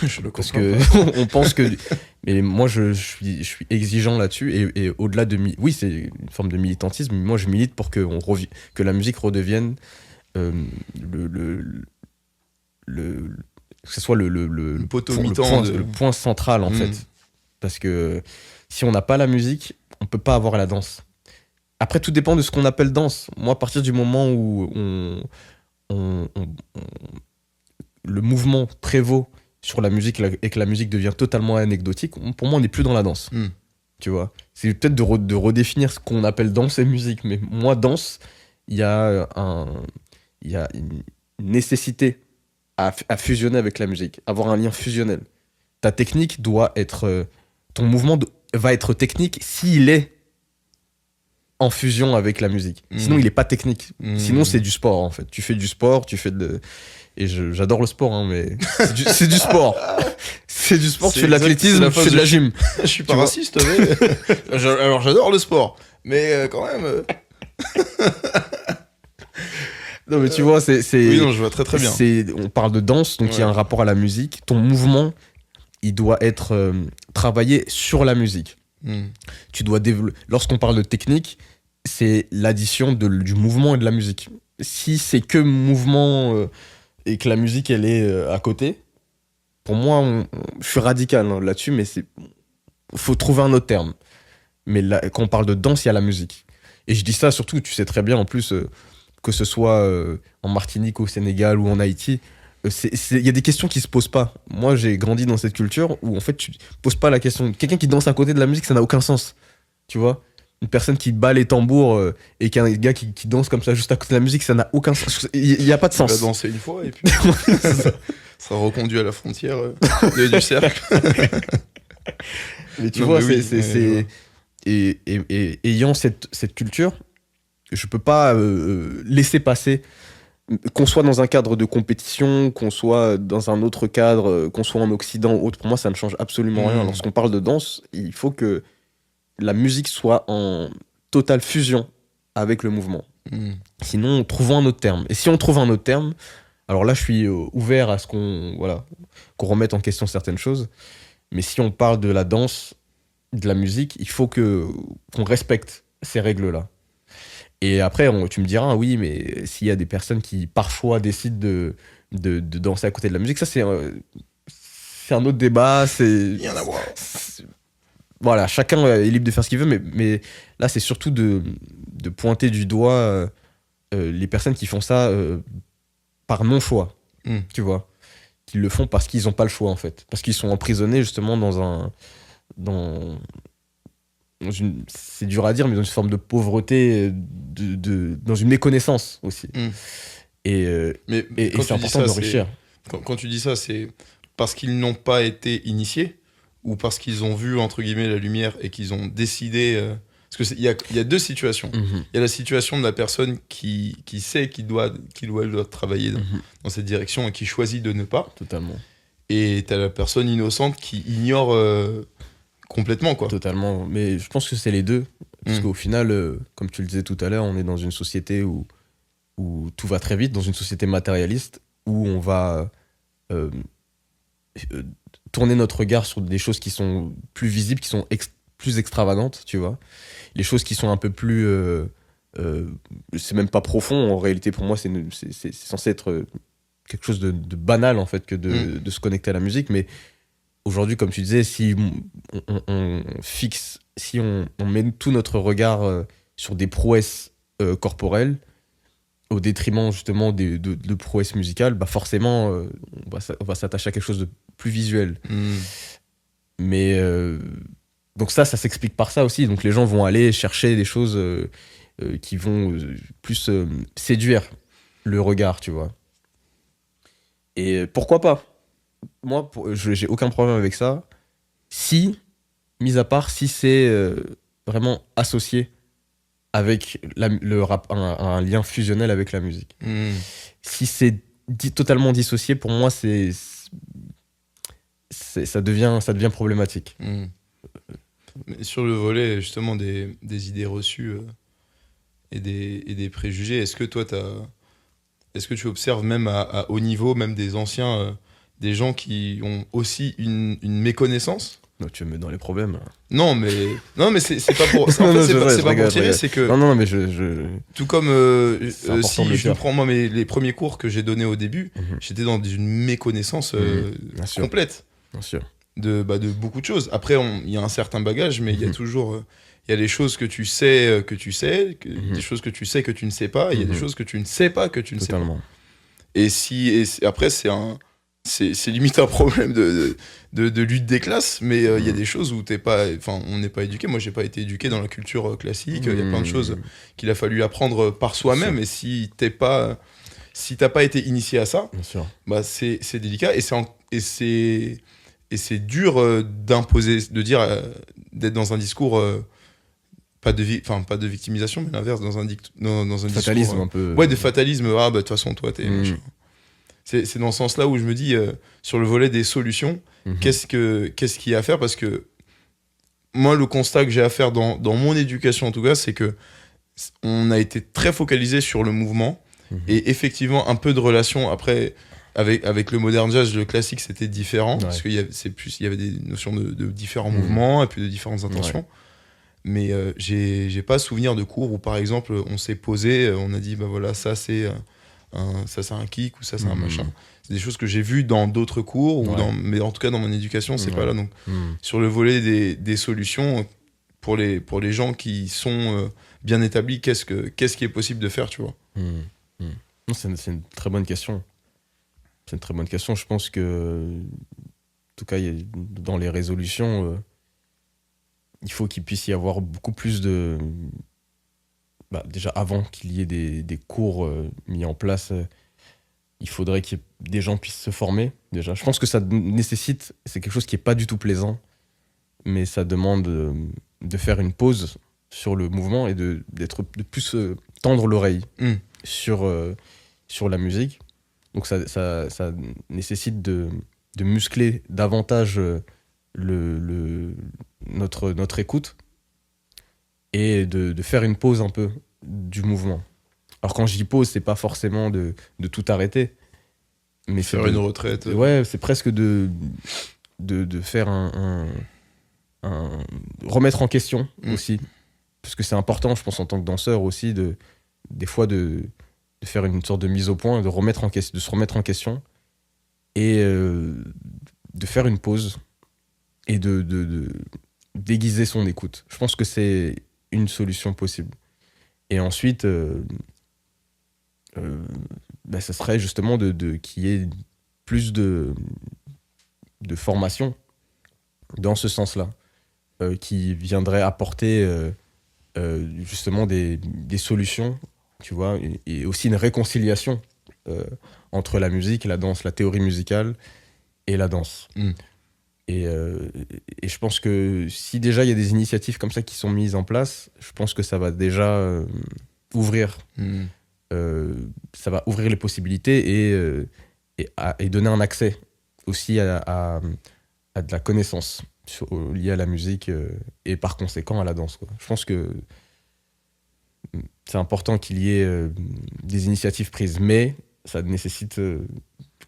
Je le parce que on pense que... Mais moi, je suis exigeant là-dessus et au-delà de... Oui, c'est une forme de militantisme, mais moi, je milite pour que la musique redevienne que ce soit le point central, en fait. Parce que si on n'a pas la musique, on peut pas avoir la danse. Après, tout dépend de ce qu'on appelle danse. Moi, à partir du moment où le mouvement prévaut sur la musique et que la musique devient totalement anecdotique, pour moi, on n'est plus dans la danse. Tu vois, c'est peut-être de redéfinir ce qu'on appelle danse et musique. Mais moi, danse, il y a une nécessité à fusionner avec la musique, avoir un lien fusionnel. Ta technique doit être... ton mouvement va être technique s'il est en fusion avec la musique. Sinon, il n'est pas technique. Sinon, c'est du sport, en fait. Tu fais du sport, tu fais de... Et j'adore le sport, hein, mais c'est du sport. C'est du sport, tu fais de l'athlétisme, tu fais de la gym. Je suis pas raciste, mais... Alors, j'adore le sport. Mais quand même... Non, mais tu vois, c'est... Oui, non, je vois très très bien. On parle de danse, donc il y a un rapport à la musique. Ton mouvement, il doit être travaillé sur la musique. Tu dois développer... Lorsqu'on parle de technique, c'est l'addition du mouvement et de la musique. Si c'est que mouvement et que la musique, elle est à côté, pour moi, je suis radical là-dessus, mais faut trouver un autre terme. Mais là, quand on parle de danse, il y a la musique. Et je dis ça surtout, tu sais très bien, en plus... que ce soit en Martinique, au Sénégal ou en Haïti, il y a des questions qui se posent pas. Moi, j'ai grandi dans cette culture où, en fait, tu poses pas la question. Quelqu'un qui danse à côté de la musique, ça n'a aucun sens. Tu vois ? Une personne qui bat les tambours et qu'un gars qui danse comme ça juste à côté de la musique, ça n'a aucun sens. Il n'y a pas de sens. Il va danser une fois et puis ça sera reconduit à la frontière du cercle. Mais tu vois, ayant cette culture, je peux pas laisser passer, qu'on soit dans un cadre de compétition, qu'on soit dans un autre cadre, qu'on soit en Occident ou autre. Pour moi, ça ne change absolument rien. Lorsqu'on parle de danse, il faut que la musique soit en totale fusion avec le mouvement. Sinon, trouvons un autre terme. Et si on trouve un autre terme, alors là, je suis ouvert à ce qu'on remette en question certaines choses. Mais si on parle de la danse, de la musique, il faut qu'on respecte ces règles-là. Et après, tu me diras, oui, mais s'il y a des personnes qui parfois décident de danser à côté de la musique, ça c'est un autre débat. Rien à voir. voilà, chacun est libre de faire ce qu'il veut, mais là, c'est surtout de pointer du doigt les personnes qui font ça par non-choix, tu vois. Qui le font parce qu'ils n'ont pas le choix, en fait. Parce qu'ils sont emprisonnés, justement, c'est dur à dire, mais dans une forme de pauvreté, dans une méconnaissance aussi. Et c'est important d'enrichir. Quand tu dis ça, c'est parce qu'ils n'ont pas été initiés ou parce qu'ils ont vu, entre guillemets, la lumière et qu'ils ont décidé... Parce qu'il y a deux situations. Il y a la situation de la personne qui sait qu'il doit travailler dans cette direction et qui choisit de ne pas. Totalement. Et t'as la personne innocente qui ignore complètement, quoi. Totalement. Mais je pense que c'est les deux. Parce qu'au final, comme tu le disais tout à l'heure, on est dans une société où tout va très vite, dans une société matérialiste, où on va tourner notre regard sur des choses qui sont plus visibles, qui sont plus extravagantes, tu vois. Les choses qui sont un peu plus... c'est même pas profond, en réalité, pour moi, c'est censé être quelque chose de banal, en fait, que de se connecter à la musique. Mais aujourd'hui, comme tu disais, si on fixe, si on met tout notre regard sur des prouesses corporelles, au détriment justement de prouesses musicales, bah forcément, on va s'attacher à quelque chose de plus visuel. Mais donc ça s'explique par ça aussi. Donc les gens vont aller chercher des choses qui vont plus séduire le regard, tu vois. Et pourquoi pas ? Moi, j'ai aucun problème avec ça. Mis à part si c'est vraiment associé avec le rap, un lien fusionnel avec la musique. Si c'est totalement dissocié, pour moi, ça devient problématique. Mais sur le volet, justement, des idées reçues et des préjugés, est-ce que tu observes même à haut niveau, même des anciens, des gens qui ont aussi une méconnaissance ? Non, tu me mets dans les problèmes. Non, mais c'est pas pour. En fait, c'est pas pour tirer, c'est que. Non, mais tout comme si je prends moi les premiers cours que j'ai donnés au début, j'étais dans une méconnaissance complète. Bien sûr. De beaucoup de choses. Après, il y a un certain bagage, mais il y a toujours. Il y a des choses que tu sais, des choses que tu sais que tu ne sais pas, il y a des choses que tu ne sais pas que tu ne sais pas. Et après, c'est limite un problème de lutte des classes, mais il y a des choses où on n'est pas éduqué. Moi, j'ai pas été éduqué dans la culture classique. Il y a plein de choses qu'il a fallu apprendre par soi-même. Et si t'as pas été initié à ça, bah c'est délicat et c'est dur d'imposer, de dire d'être dans un discours. Pas de victimisation, mais l'inverse, dans un fatalisme discours, un peu. Ouais, de fatalisme. Ah, bah, de toute façon, toi, t'es. C'est dans ce sens-là où je me dis, sur le volet des solutions, qu'est-ce qu'il y a à faire ? Parce que moi, le constat que j'ai à faire dans mon éducation, en tout cas, c'est que on a été très focalisé sur le mouvement et effectivement, un peu de relation. Après, avec le modern jazz, le classique, c'était différent parce qu'il y avait des notions de différents mouvements et puis de différentes intentions. Ouais. Mais j'ai pas souvenir de cours où, par exemple, on s'est posé, on a dit, bah voilà, ça c'est un kick ou ça c'est un machin. C'est des choses que j'ai vues dans d'autres cours, mais en tout cas dans mon éducation, c'est pas là. Donc, sur le volet des solutions, pour les gens qui sont bien établis, qu'est-ce qui est possible de faire, tu vois ? C'est une très bonne question. C'est une très bonne question. Je pense que, en tout cas, dans les résolutions, il faut qu'il puisse y avoir beaucoup plus de... déjà, avant qu'il y ait des cours mis en place, il faudrait que des gens puissent se former, déjà. Je pense que ça nécessite... C'est quelque chose qui n'est pas du tout plaisant, mais ça demande de faire une pause sur le mouvement et de plus tendre l'oreille sur la musique. Donc ça nécessite de muscler davantage notre écoute et de faire une pause un peu du mouvement. Alors quand je dis pause, c'est pas forcément de tout arrêter, mais faire une retraite. Ouais, c'est presque de faire remettre en question aussi, parce que c'est important, je pense, en tant que danseur aussi, des fois de faire une sorte de mise au point, de se remettre en question et de faire une pause et de déguiser son écoute. Je pense que c'est une solution possible. Et ensuite, ça serait justement qu'il y ait plus de formation dans ce sens-là, qui viendrait apporter justement des solutions, tu vois, et aussi une réconciliation entre la musique et la danse, la théorie musicale et la danse. Et je pense que si déjà il y a des initiatives comme ça qui sont mises en place, je pense que ça va déjà ouvrir. Ça va ouvrir les possibilités et donner un accès aussi à de la connaissance liée à la musique et par conséquent à la danse, quoi. Je pense que c'est important qu'il y ait des initiatives prises, mais ça nécessite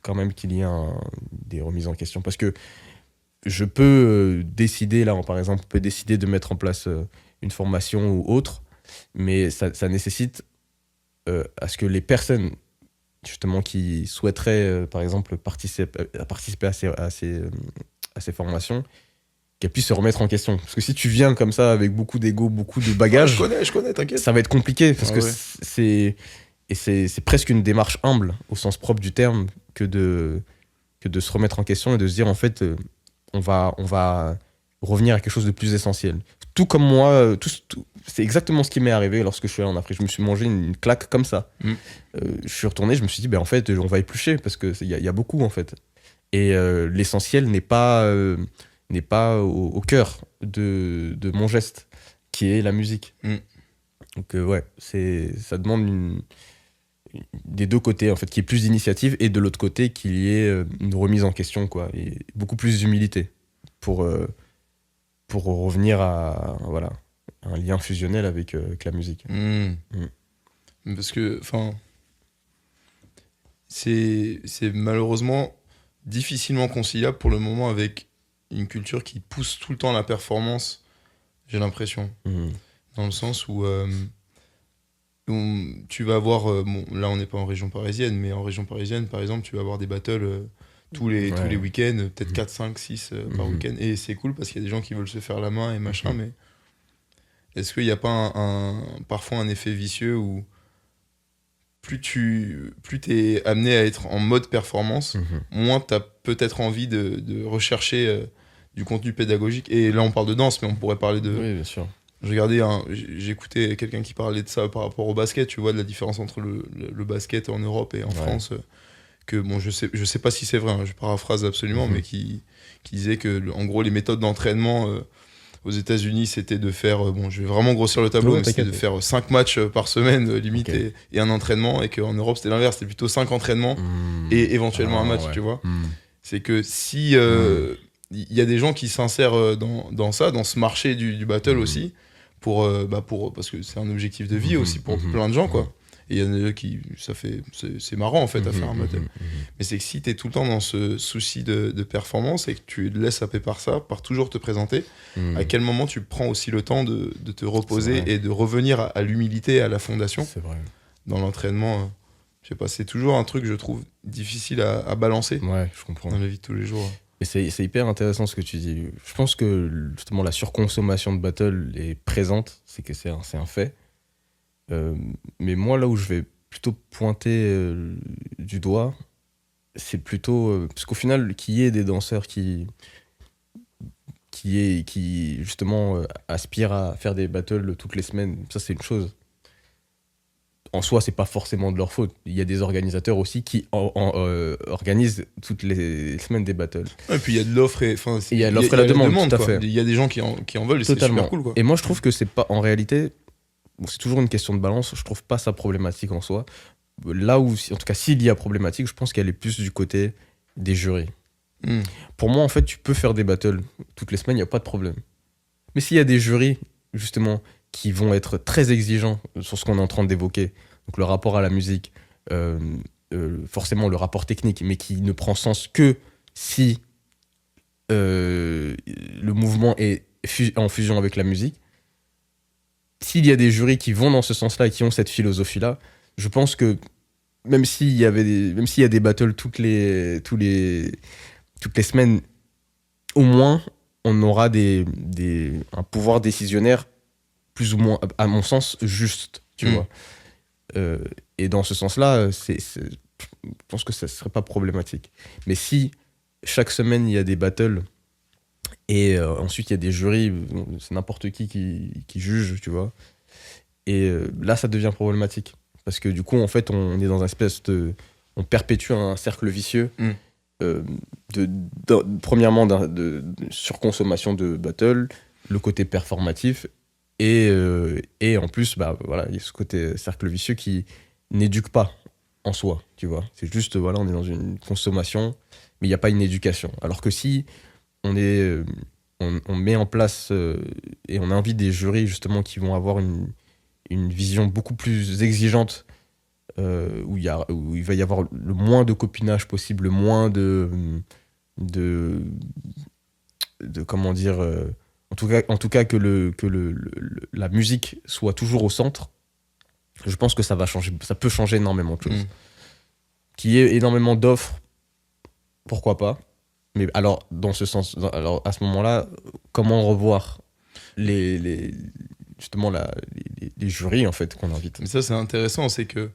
quand même qu'il y ait des remises en question. Parce que je peux décider, là, par exemple, on peut décider de mettre en place une formation ou autre, mais ça nécessite à ce que les personnes, justement, qui souhaiteraient, par exemple, participer à ces formations, qu'elles puissent se remettre en question. Parce que si tu viens comme ça, avec beaucoup d'ego, beaucoup de bagages, je connais, t'inquiète. Ça va être compliqué, parce que c'est presque une démarche humble, au sens propre du terme, que de se remettre en question et de se dire, en fait, on va revenir à quelque chose de plus essentiel. Tout comme moi, c'est exactement ce qui m'est arrivé lorsque je suis allé en Afrique. Je me suis mangé une claque comme ça. Je suis retourné, je me suis dit, en fait, on va éplucher, parce qu'il y a beaucoup, en fait. Et l'essentiel n'est pas au cœur de mon geste, qui est la musique. Donc ça demande des deux côtés, en fait, qu'il y ait plus d'initiative, et de l'autre côté qu'il y ait une remise en question, quoi, et beaucoup plus d'humilité pour revenir à un lien fusionnel avec la musique. Parce que c'est malheureusement difficilement conciliable pour le moment avec une culture qui pousse tout le temps la performance, j'ai l'impression. Dans le sens où tu vas avoir, là on n'est pas en région parisienne, mais en région parisienne par exemple, tu vas avoir des battles tous les week-ends, peut-être 4, 5, 6 par week-end, et c'est cool parce qu'il y a des gens qui veulent se faire la main et machin, mais est-ce qu'il n'y a pas parfois un effet vicieux où plus t'es amené à être en mode performance, moins t'as peut-être envie de rechercher du contenu pédagogique. Et là on parle de danse, mais on pourrait parler de... Oui, bien sûr. J'écoutais quelqu'un qui parlait de ça par rapport au basket, tu vois, de la différence entre le basket en Europe et en France, que bon, je sais pas si c'est vrai, hein, je paraphrase absolument, mais qui disait que en gros les méthodes d'entraînement aux États-Unis, c'était de faire, je vais vraiment grossir le tableau, mais c'était de faire 5 matchs par semaine limite, et un entraînement, et qu'en Europe c'était l'inverse, c'était plutôt 5 entraînements et éventuellement un match, tu vois. C'est que si y a des gens qui s'insèrent dans ce marché du battle aussi, parce que c'est un objectif de vie aussi pour plein de gens, quoi. Et il y en a qui, c'est marrant en fait à faire un battle. Mais c'est que si t'es tout le temps dans ce souci de performance et que tu te laisses happer par ça, par toujours te présenter, à quel moment tu prends aussi le temps de te reposer et de revenir à l'humilité, à la fondation. C'est vrai. Dans l'entraînement, je sais pas, c'est toujours un truc, je trouve, difficile à balancer. Ouais, je comprends. Dans la vie de tous les jours. Et c'est hyper intéressant ce que tu dis. Je pense que justement la surconsommation de battle est présente, c'est un fait. Mais moi, là où je vais plutôt pointer du doigt, c'est plutôt... parce qu'au final, qu'il y ait des danseurs qui justement aspirent à faire des battles toutes les semaines, ça c'est une chose. En soi, c'est pas forcément de leur faute. Il y a des organisateurs aussi qui organisent toutes les semaines des battles. Et puis il y a de l'offre et il y a l'offre et la demande, tout à fait. Il y a des gens qui en veulent et c'est super cool, quoi. Et moi, je trouve que c'est pas, en réalité, c'est toujours une question de balance. Je trouve pas ça problématique en soi. Là où, en tout cas, s'il y a problématique, je pense qu'elle est plus du côté des jurys. Pour moi, en fait, tu peux faire des battles toutes les semaines, il y a pas de problème. Mais s'il y a des jurys, justement, qui vont être très exigeants sur ce qu'on est en train d'évoquer, donc le rapport à la musique, forcément le rapport technique, mais qui ne prend sens que si le mouvement est en fusion avec la musique. S'il y a des jurys qui vont dans ce sens-là et qui ont cette philosophie-là, je pense que même s'il y a des battles toutes les semaines, au moins on aura un pouvoir décisionnaire plus ou moins, à mon sens, juste, tu vois. Et dans ce sens-là, je pense que ça serait pas problématique. Mais si chaque semaine, il y a des battles et ensuite, il y a des jurys, c'est n'importe qui juge, tu vois. Et là, ça devient problématique. Parce que du coup, en fait, on est dans une espèce de... On perpétue un cercle vicieux premièrement de surconsommation de battle, le côté performatif, et en plus, bah, voilà, il y a ce côté cercle vicieux qui n'éduque pas en soi, tu vois. C'est juste, voilà, on est dans une consommation, mais il n'y a pas une éducation. Alors que si on met en place et on invite des jurys, justement, qui vont avoir une vision beaucoup plus exigeante, où il va y avoir le moins de copinage possible, le moins de comment dire, en tout cas que la musique soit toujours au centre. Je pense que ça peut changer énormément de choses. Qu'il y ait énormément d'offres, pourquoi pas, mais alors dans ce sens, alors à ce moment-là, comment revoir justement les jurys en fait qu'on invite. Mais ça c'est intéressant, c'est que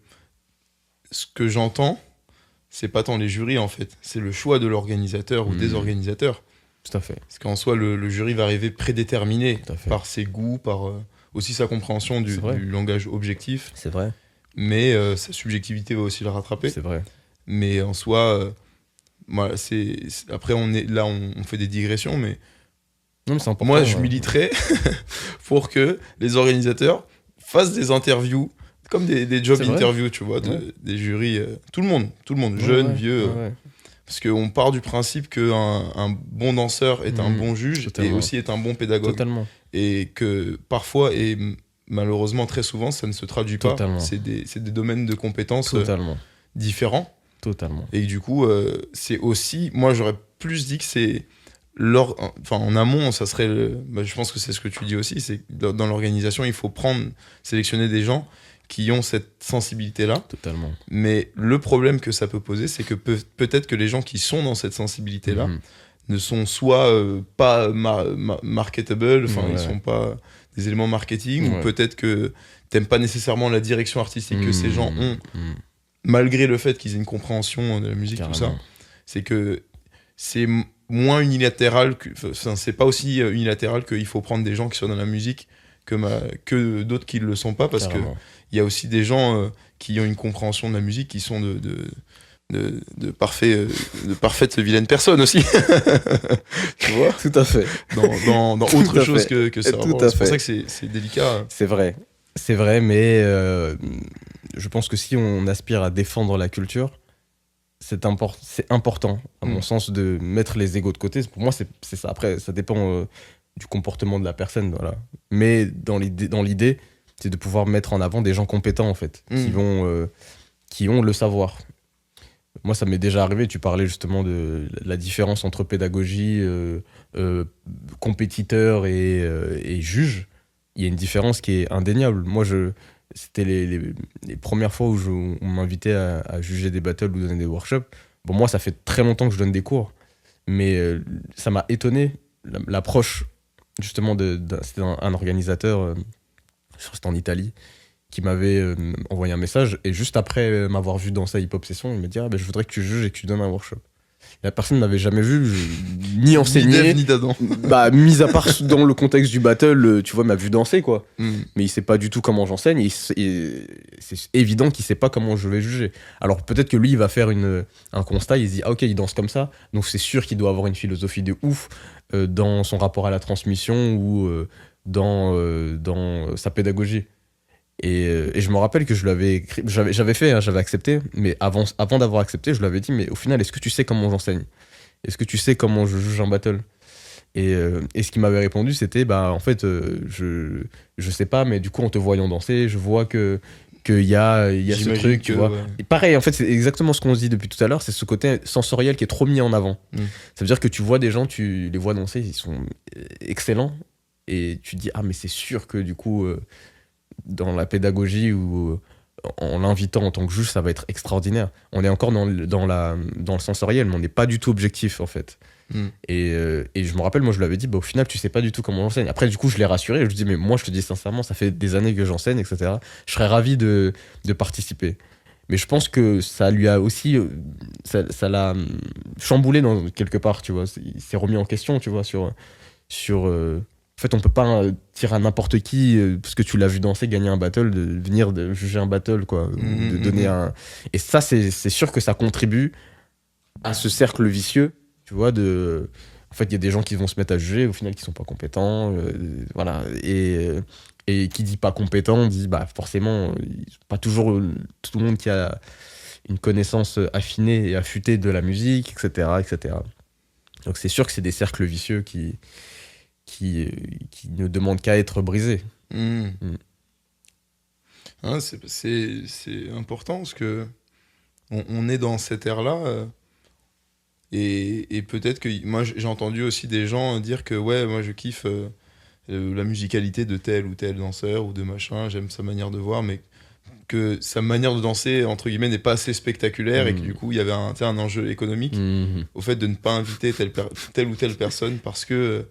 ce que j'entends, c'est pas tant les jurys en fait, c'est le choix de l'organisateur ou des organisateurs. Tout à fait. Parce qu'en soi, le jury va arriver prédéterminé par ses goûts, par aussi sa compréhension du langage objectif. C'est vrai. Mais sa subjectivité va aussi le rattraper. C'est vrai. Mais en soi, voilà, après on fait des digressions, mais non, c'est important, moi je militerais pour que les organisateurs fassent des interviews comme des job interviews, tu vois, des jurys, tout le monde, jeune, vieux. Parce qu'on part du principe qu'un bon danseur est un bon juge et aussi est un bon pédagogue. Totalement. Et que parfois, et malheureusement très souvent, ça ne se traduit pas. C'est des domaines de compétences différents. Totalement. Et du coup, c'est aussi... Moi, j'aurais plus dit que c'est... en amont, ça serait... je pense que c'est ce que tu dis aussi, c'est que dans l'organisation, il faut sélectionner des gens qui ont cette sensibilité-là. Totalement. Mais le problème que ça peut poser, c'est que peut-être que les gens qui sont dans cette sensibilité-là ne sont soit pas marketable, ils sont pas des éléments marketing, ou peut-être que t'aimes pas nécessairement la direction artistique que ces gens ont, malgré le fait qu'ils aient une compréhension de la musique, tout ça. C'est que c'est moins unilatéral, c'est pas aussi unilatéral qu'il faut prendre des gens qui sont dans la musique que d'autres qui ne le sont pas, parce qu'il y a aussi des gens qui ont une compréhension de la musique qui sont de parfaites vilaines personnes aussi. Tu vois ? Tout à fait. Dans autre chose que ça. C'est pour ça que c'est délicat. C'est vrai, mais je pense que si on aspire à défendre la culture, c'est important, à mon sens, de mettre les égos de côté. Pour moi, c'est ça. Après, ça dépend du comportement de la personne, voilà. Mais dans l'idée, c'est de pouvoir mettre en avant des gens compétents, en fait, qui ont le savoir. Moi, ça m'est déjà arrivé, tu parlais justement de la différence entre pédagogie, compétiteur et juge. Il y a une différence qui est indéniable. Moi, c'était les premières fois où on m'invitait à juger des battles ou donner des workshops. Bon, moi, ça fait très longtemps que je donne des cours, mais ça m'a étonné, l'approche, justement, c'était un organisateur, c'était en Italie, qui m'avait envoyé un message, et juste après m'avoir vu danser à Hip Hop Session, il m'a dit je voudrais que tu juges et que tu donnes un workshop. La personne ne m'avait jamais vu, ni enseigné, ni d'Adam. Mis à part dans le contexte du battle, tu vois, m'a vu danser, quoi. Mais il sait pas du tout comment j'enseigne, et c'est évident qu'il sait pas comment je vais juger. Alors peut-être que lui, il va faire un constat, il se dit ok, il danse comme ça, donc c'est sûr qu'il doit avoir une philosophie de ouf dans son rapport à la transmission ou dans sa pédagogie. Et je me rappelle que je l'avais écrit, j'avais accepté, mais avant d'avoir accepté, je lui avais dit mais au final, est-ce que tu sais comment j'enseigne ? Est-ce que tu sais comment je juge un battle ? Et ce qu'il m'avait répondu, c'était en fait, je sais pas, mais du coup, en te voyant danser, je vois qu'il y a ce truc, tu vois. Et pareil, en fait, c'est exactement ce qu'on se dit depuis tout à l'heure, c'est ce côté sensoriel qui est trop mis en avant. Ça veut dire que tu vois des gens, tu les vois danser, ils sont excellents, et tu te dis mais c'est sûr que du coup dans la pédagogie ou en l'invitant en tant que juge, ça va être extraordinaire. On est encore dans le sensoriel, mais on n'est pas du tout objectif, en fait. Et je me rappelle, moi, je lui avais dit, au final, tu sais pas du tout comment j'enseigne. Après, du coup, je l'ai rassuré. Je lui ai dit, mais moi, je te dis sincèrement, ça fait des années que j'enseigne, etc. Je serais ravi de participer. Mais je pense que ça lui a aussi. Ça l'a chamboulé quelque part, tu vois. Il s'est remis en question, tu vois, sur en fait, on peut pas tirer à n'importe qui, parce que tu l'as vu danser, gagner un battle, de venir de juger un battle, quoi. De donner un. Et ça, c'est sûr que ça contribue à ce cercle vicieux, tu vois, en fait, il y a des gens qui vont se mettre à juger, au final, qui sont pas compétents, voilà. Et qui dit pas compétent, dit, forcément, pas toujours tout le monde qui a une connaissance affinée et affûtée de la musique, etc., etc. Donc, c'est sûr que c'est des cercles vicieux qui ne demandent qu'à être brisés. Hein, c'est important, parce que on est dans cette ère-là. Et peut-être que moi j'ai entendu aussi des gens dire que ouais, moi je kiffe la musicalité de tel ou tel danseur ou de machin, j'aime sa manière de voir, mais que sa manière de danser entre guillemets n'est pas assez spectaculaire et que du coup il y avait un enjeu économique au fait de ne pas inviter telle ou telle personne parce que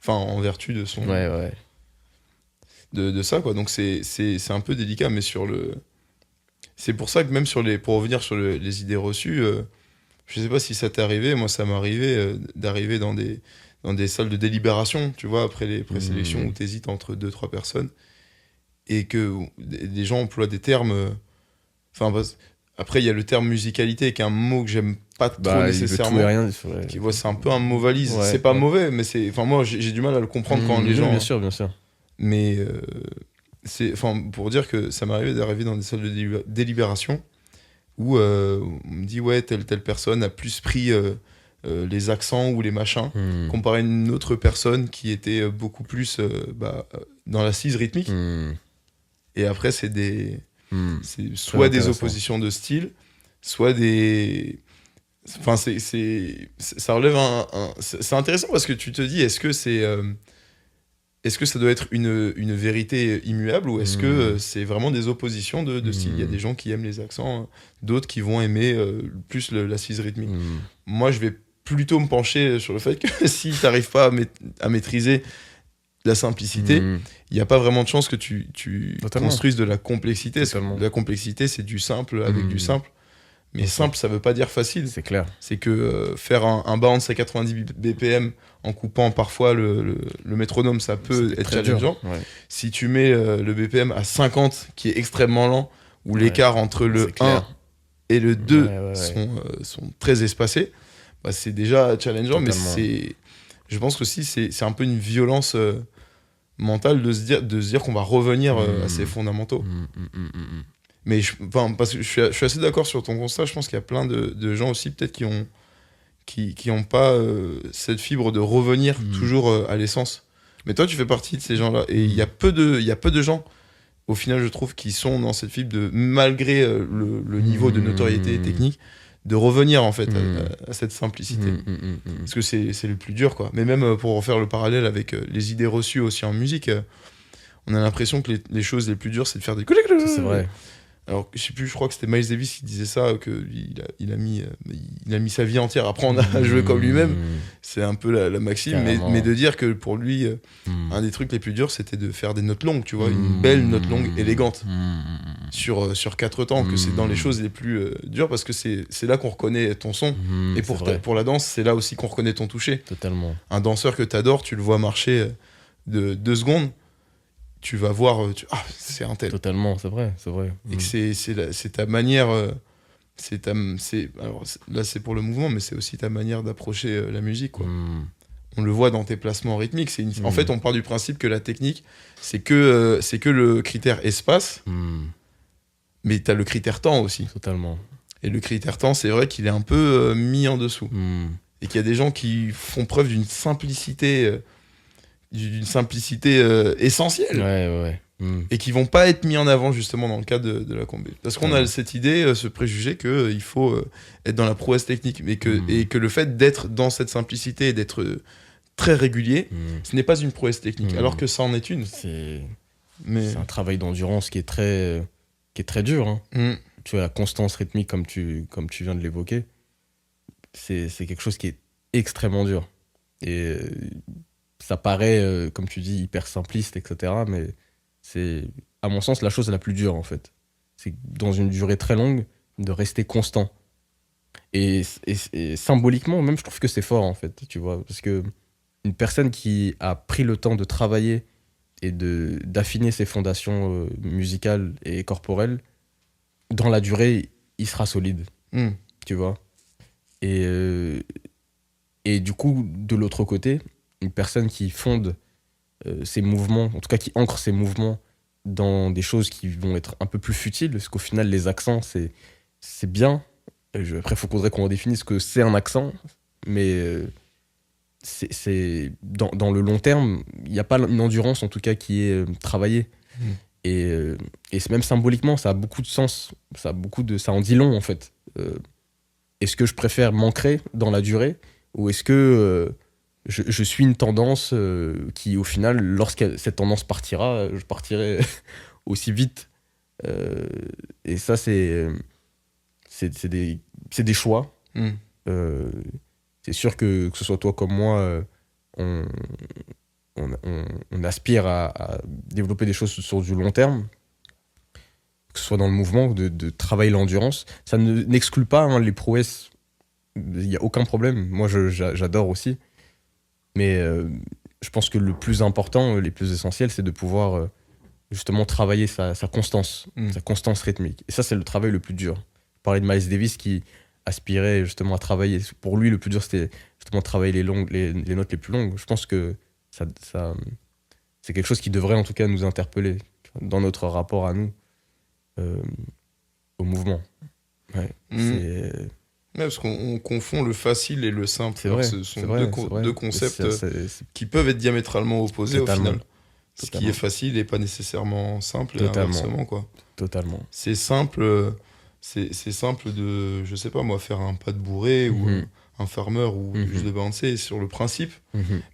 en vertu de son de ça, quoi. Donc c'est un peu délicat, mais c'est pour ça que même pour revenir sur les idées reçues, je sais pas si ça t'est arrivé, moi ça m'est arrivé d'arriver dans des salles de délibération, tu vois, après les présélections où t'hésites entre 2-3 personnes et que des gens emploient des termes. Après, il y a le terme musicalité qui est un mot que j'aime pas trop nécessairement. C'est un peu un mot valise. C'est pas mauvais, mais moi j'ai du mal à le comprendre quand les gens. Bien sûr. Mais pour dire que ça m'est arrivé d'arriver dans des salles de délibération où on me dit ouais, telle personne a plus pris les accents ou les machins comparé à une autre personne qui était beaucoup plus dans l'assise rythmique. Et après c'est soit des oppositions de style, soit des ça relève c'est intéressant parce que tu te dis est-ce que ça doit être une vérité immuable ou est-ce que c'est vraiment des oppositions de style? Il y a des gens qui aiment les accents, d'autres qui vont aimer plus l'assise rythmique. Moi, je vais plutôt me pencher sur le fait que si tu n'arrives pas à maîtriser la simplicité, il n'y a pas vraiment de chance que tu construises de la complexité. La complexité, c'est du simple avec du simple. Mais simple, ça veut pas dire facile. C'est clair. C'est que faire un bounce à 90 BPM en coupant parfois le métronome, ça peut être challengeant. Ouais. Si tu mets le BPM à 50, qui est extrêmement lent, où l'écart entre le 1 et le 2 sont très espacés, c'est déjà challengeant. Totalement. Mais je pense qu'aussi c'est un peu une violence mentale de se dire qu'on va revenir à ses fondamentaux. Mais parce que je suis assez d'accord sur ton constat. Je pense qu'il y a plein de gens aussi peut-être qui ont pas cette fibre de revenir toujours à l'essence. Mais toi, tu fais partie de ces gens-là. Et il y a peu de gens, au final, je trouve, qui sont dans cette fibre de, malgré le niveau de notoriété technique, de revenir en fait à cette simplicité. Parce que c'est le plus dur, quoi. Mais même pour refaire le parallèle avec les idées reçues aussi en musique, on a l'impression que les choses les plus dures, c'est de faire des... C'est vrai. Alors, je sais plus, je crois que c'était Miles Davis qui disait ça, qu'il a mis sa vie entière à apprendre à jouer comme lui-même. C'est un peu la maxime, mais de dire que pour lui, un des trucs les plus durs, c'était de faire des notes longues, tu vois, une belle note longue, élégante, sur 4 temps, que c'est dans les choses les plus dures, parce que c'est là qu'on reconnaît ton son. Et pour la danse, c'est là aussi qu'on reconnaît ton toucher. Totalement. Un danseur que t'adores, tu le vois marcher de 2 secondes, tu vas voir, c'est un tel. Totalement, c'est vrai. Et que c'est ta manière, alors là c'est pour le mouvement, mais c'est aussi ta manière d'approcher la musique, quoi. On le voit dans tes placements rythmiques. En fait, on part du principe que la technique, c'est que le critère espace, mais t'as le critère temps aussi. Totalement. Et le critère temps, c'est vrai qu'il est un peu mis en dessous. Et qu'il y a des gens qui font preuve d'une simplicité... essentielle. Ouais. Et qui vont pas être mis en avant justement dans le cadre de la combi. Parce qu'on a cette idée, ce préjugé qu'il faut être dans la prouesse technique, mais et que le fait d'être dans cette simplicité et d'être très régulier, ce n'est pas une prouesse technique, alors que ça en est une. C'est un travail d'endurance qui est très dur. Hein. Tu vois, la constance rythmique, comme tu viens de l'évoquer, c'est quelque chose qui est extrêmement dur. Et ça paraît, comme tu dis, hyper simpliste, etc. Mais c'est, à mon sens, la chose la plus dure, en fait. C'est dans une durée très longue, de rester constant. Et symboliquement, même, je trouve que c'est fort, en fait, tu vois. Parce que une personne qui a pris le temps de travailler et d'affiner ses fondations musicales et corporelles, dans la durée, il sera solide, tu vois. Et du coup, de l'autre côté, une personne qui fonde ses mouvements, en tout cas qui ancre ses mouvements dans des choses qui vont être un peu plus futiles, parce qu'au final, les accents, c'est bien. Après, il faudrait qu'on redéfinisse ce que c'est un accent, mais dans le long terme, il n'y a pas une endurance, en tout cas, qui est travaillée. Et c'est même symboliquement, ça a beaucoup de sens, ça en dit long, en fait. Est-ce que je préfère m'ancrer dans la durée, ou est-ce que je suis une tendance qui, au final, lorsque cette tendance partira, je partirai aussi vite. Et ça, c'est des choix. C'est sûr que ce soit toi comme moi, on aspire à développer des choses sur du long terme, que ce soit dans le mouvement, de travailler l'endurance. Ça n'exclut pas hein, les prouesses. Il n'y a aucun problème. Moi, j'adore aussi. Mais je pense que le plus important, les plus essentiels, c'est de pouvoir justement travailler sa constance, sa constance rythmique. Et ça, c'est le travail le plus dur. Je parlais de Miles Davis qui aspirait justement à travailler. Pour lui, le plus dur, c'était justement de travailler les notes les plus longues. Je pense que ça, c'est quelque chose qui devrait en tout cas nous interpeller dans notre rapport à nous, au mouvement. Ouais, parce qu'on confond le facile et le simple. C'est vrai, ce sont deux concepts qui peuvent être diamétralement opposés totalement. Au final. Ce qui est facile n'est pas nécessairement simple. Totalement. Et inversement, quoi. Totalement. C'est simple, c'est simple de, je sais pas moi, faire un pas de bourré ou un farmer ou juste de bouncer sur le principe.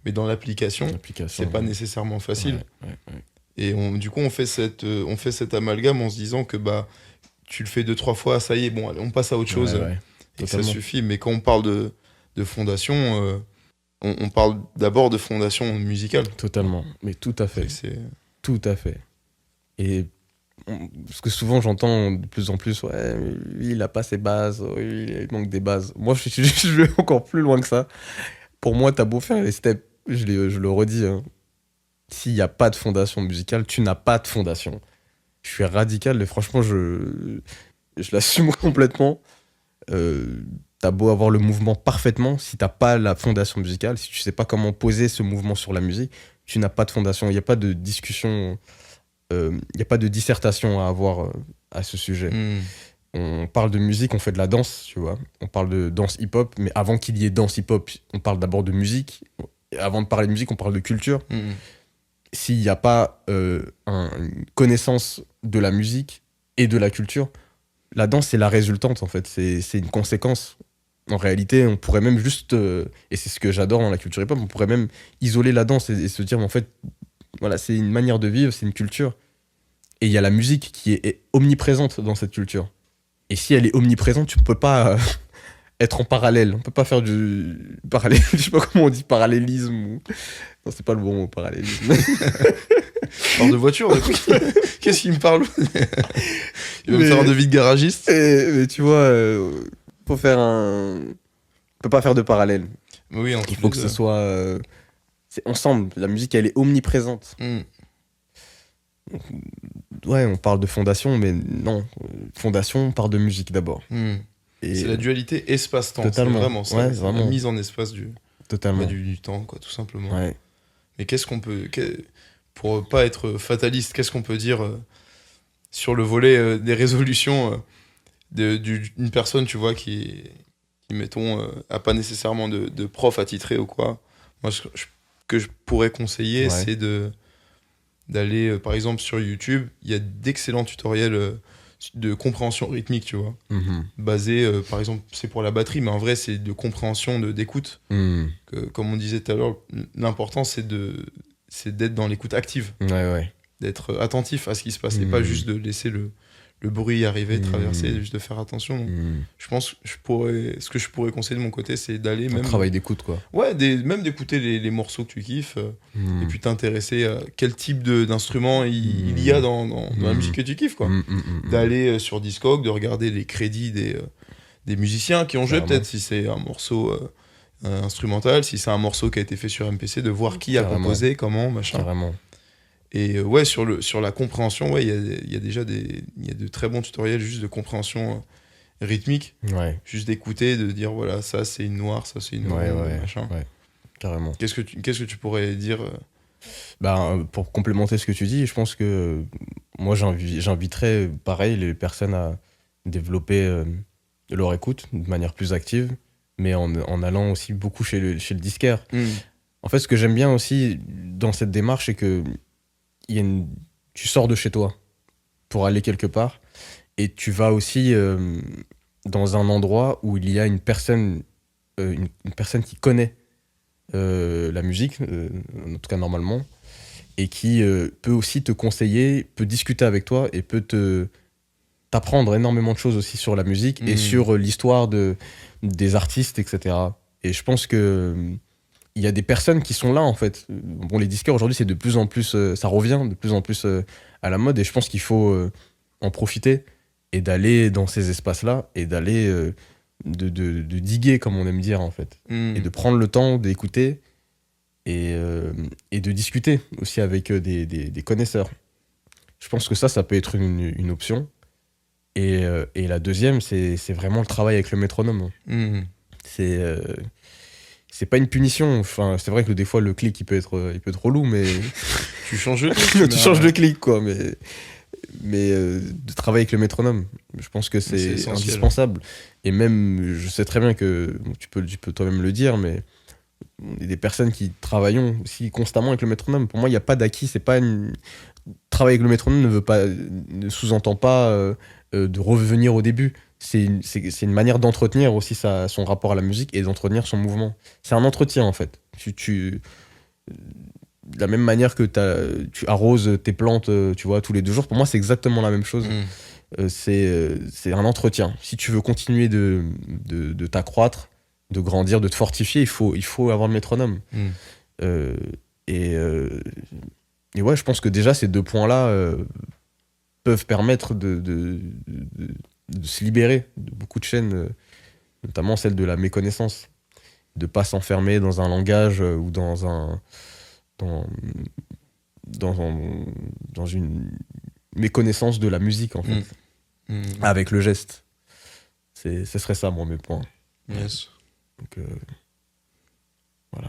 Mais dans l'application, c'est pas nécessairement facile. Ouais. Et du coup, on fait cet amalgame en se disant que bah, tu le fais 2-3 fois, ça y est, bon, allez, on passe à autre chose. Et que ça suffit. Mais quand on parle de fondation, on parle d'abord de fondation musicale. Totalement, mais tout à fait. Tout à fait. Et parce que souvent j'entends de plus en plus, ouais, lui, il a pas ses bases, il manque des bases. Moi, je vais encore plus loin que ça. Pour moi, t'as beau faire les steps, je le redis, hein, s'il n'y a pas de fondation musicale, tu n'as pas de fondation. Je suis radical et franchement, je l'assume complètement. T'as beau avoir le mouvement parfaitement, si t'as pas la fondation musicale, si tu sais pas comment poser ce mouvement sur la musique, tu n'as pas de fondation. Il n'y a pas de discussion, il n'y a pas de dissertation à avoir à ce sujet. On parle de musique, on fait de la danse, tu vois. On parle de danse hip-hop, mais avant qu'il y ait danse hip-hop, on parle d'abord de musique. Et avant de parler de musique, on parle de culture. S'il n'y a pas une connaissance de la musique et de la culture, la danse, c'est la résultante, en fait. C'est une conséquence. En réalité, on pourrait même juste... et c'est ce que j'adore dans la culture hip-hop, on pourrait même isoler la danse et se dire, en fait, voilà, c'est une manière de vivre, c'est une culture. Et il y a la musique qui est omniprésente dans cette culture. Et si elle est omniprésente, tu ne peux pas être en parallèle. On ne peut pas faire du parallèle. Je ne sais pas comment on dit parallélisme. Non, c'est pas le bon mot, parallélisme. Je parle de voiture, depuis. Qu'est-ce qu'il me parle? Il va me faire un devis de garagiste. Mais tu vois, pour faire on peut pas faire de parallèle. Oui, il faut que ce soit... c'est ensemble. La musique, elle est omniprésente. Ouais, on parle de fondation, mais non. Fondation, on parle de musique d'abord. Et c'est la dualité espace-temps. Totalement. C'est vraiment ça. Ouais, c'est la mise en espace du temps, quoi, tout simplement. Ouais. Mais qu'est-ce qu'on peut... Pour pas être fataliste, qu'est-ce qu'on peut dire sur le volet des résolutions d'une personne, tu vois, qui mettons, a pas nécessairement de prof attitré ou quoi. Moi, ce que je pourrais conseiller, c'est d'aller, par exemple, sur YouTube. Il y a d'excellents tutoriels de compréhension rythmique, tu vois. Basés, par exemple, c'est pour la batterie, mais en vrai, c'est de compréhension, d'écoute. Comme on disait tout à l'heure, l'important, c'est d'être dans l'écoute active. Ouais. D'être attentif à ce qui se passe et pas juste de laisser le le bruit arriver, traverser, juste de faire attention. Donc, je pense que ce que je pourrais conseiller de mon côté, c'est d'aller un travail d'écoute, quoi. Ouais, même d'écouter les morceaux que tu kiffes, et puis t'intéresser à quel type d'instrument il y a dans la musique que tu kiffes, quoi. D'aller sur Discog, de regarder les crédits des musiciens qui ont joué, peut-être, si c'est un morceau instrumental, si c'est un morceau qui a été fait sur MPC, de voir qui a composé, comment, machin. Carrément. Et ouais, sur la compréhension, ouais, il y a déjà il y a de très bons tutoriels juste de compréhension rythmique. Ouais. Juste d'écouter, de dire voilà, ça c'est une noire, ça c'est une noire, machin. Ouais, carrément. Qu'est-ce que tu pourrais dire pour complémenter ce que tu dis, je pense que moi j'inviterais pareil les personnes à développer leur écoute de manière plus active, mais en allant aussi beaucoup chez le disquaire. En fait, ce que j'aime bien aussi dans cette démarche, c'est que tu sors de chez toi pour aller quelque part et tu vas aussi dans un endroit où il y a une personne qui connaît la musique, en tout cas normalement, et qui peut aussi te conseiller, peut discuter avec toi et peut t'apprendre énormément de choses aussi sur la musique et sur l'histoire des artistes, etc. Et je pense que il y a des personnes qui sont là, en fait. Bon, les disquaires, aujourd'hui, c'est de plus en plus... ça revient de plus en plus à la mode. Et je pense qu'il faut en profiter et d'aller dans ces espaces-là et d'aller... de diguer, comme on aime dire, en fait. Et de prendre le temps d'écouter et de discuter aussi avec des connaisseurs. Je pense que ça peut être une option. Et la deuxième, c'est vraiment le travail avec le métronome. C'est pas une punition. Enfin, c'est vrai que des fois le clic il peut être relou, mais tu changes de clic. Tu changes de clic, quoi. Mais de travailler avec le métronome, je pense que c'est indispensable. Et même, je sais très bien que tu peux toi-même le dire, mais on est des personnes qui travaillons aussi constamment avec le métronome. Pour moi, il n'y a pas d'acquis. Travailler avec le métronome ne sous-entend pas de revenir au début. C'est une manière d'entretenir aussi son rapport à la musique et d'entretenir son mouvement. C'est un entretien, en fait. De la même manière que tu arroses tes plantes, tu vois, tous les 2 jours, pour moi, c'est exactement la même chose. C'est un entretien. Si tu veux continuer de t'accroître, de grandir, de te fortifier, il faut avoir le métronome. Et ouais, je pense que déjà, ces 2 points-là peuvent permettre de se libérer de beaucoup de chaînes, notamment celle de la méconnaissance, de pas s'enfermer dans un langage ou dans une méconnaissance de la musique, en fait, avec le geste. Ce serait ça, moi, mes points. Yes. Donc, voilà.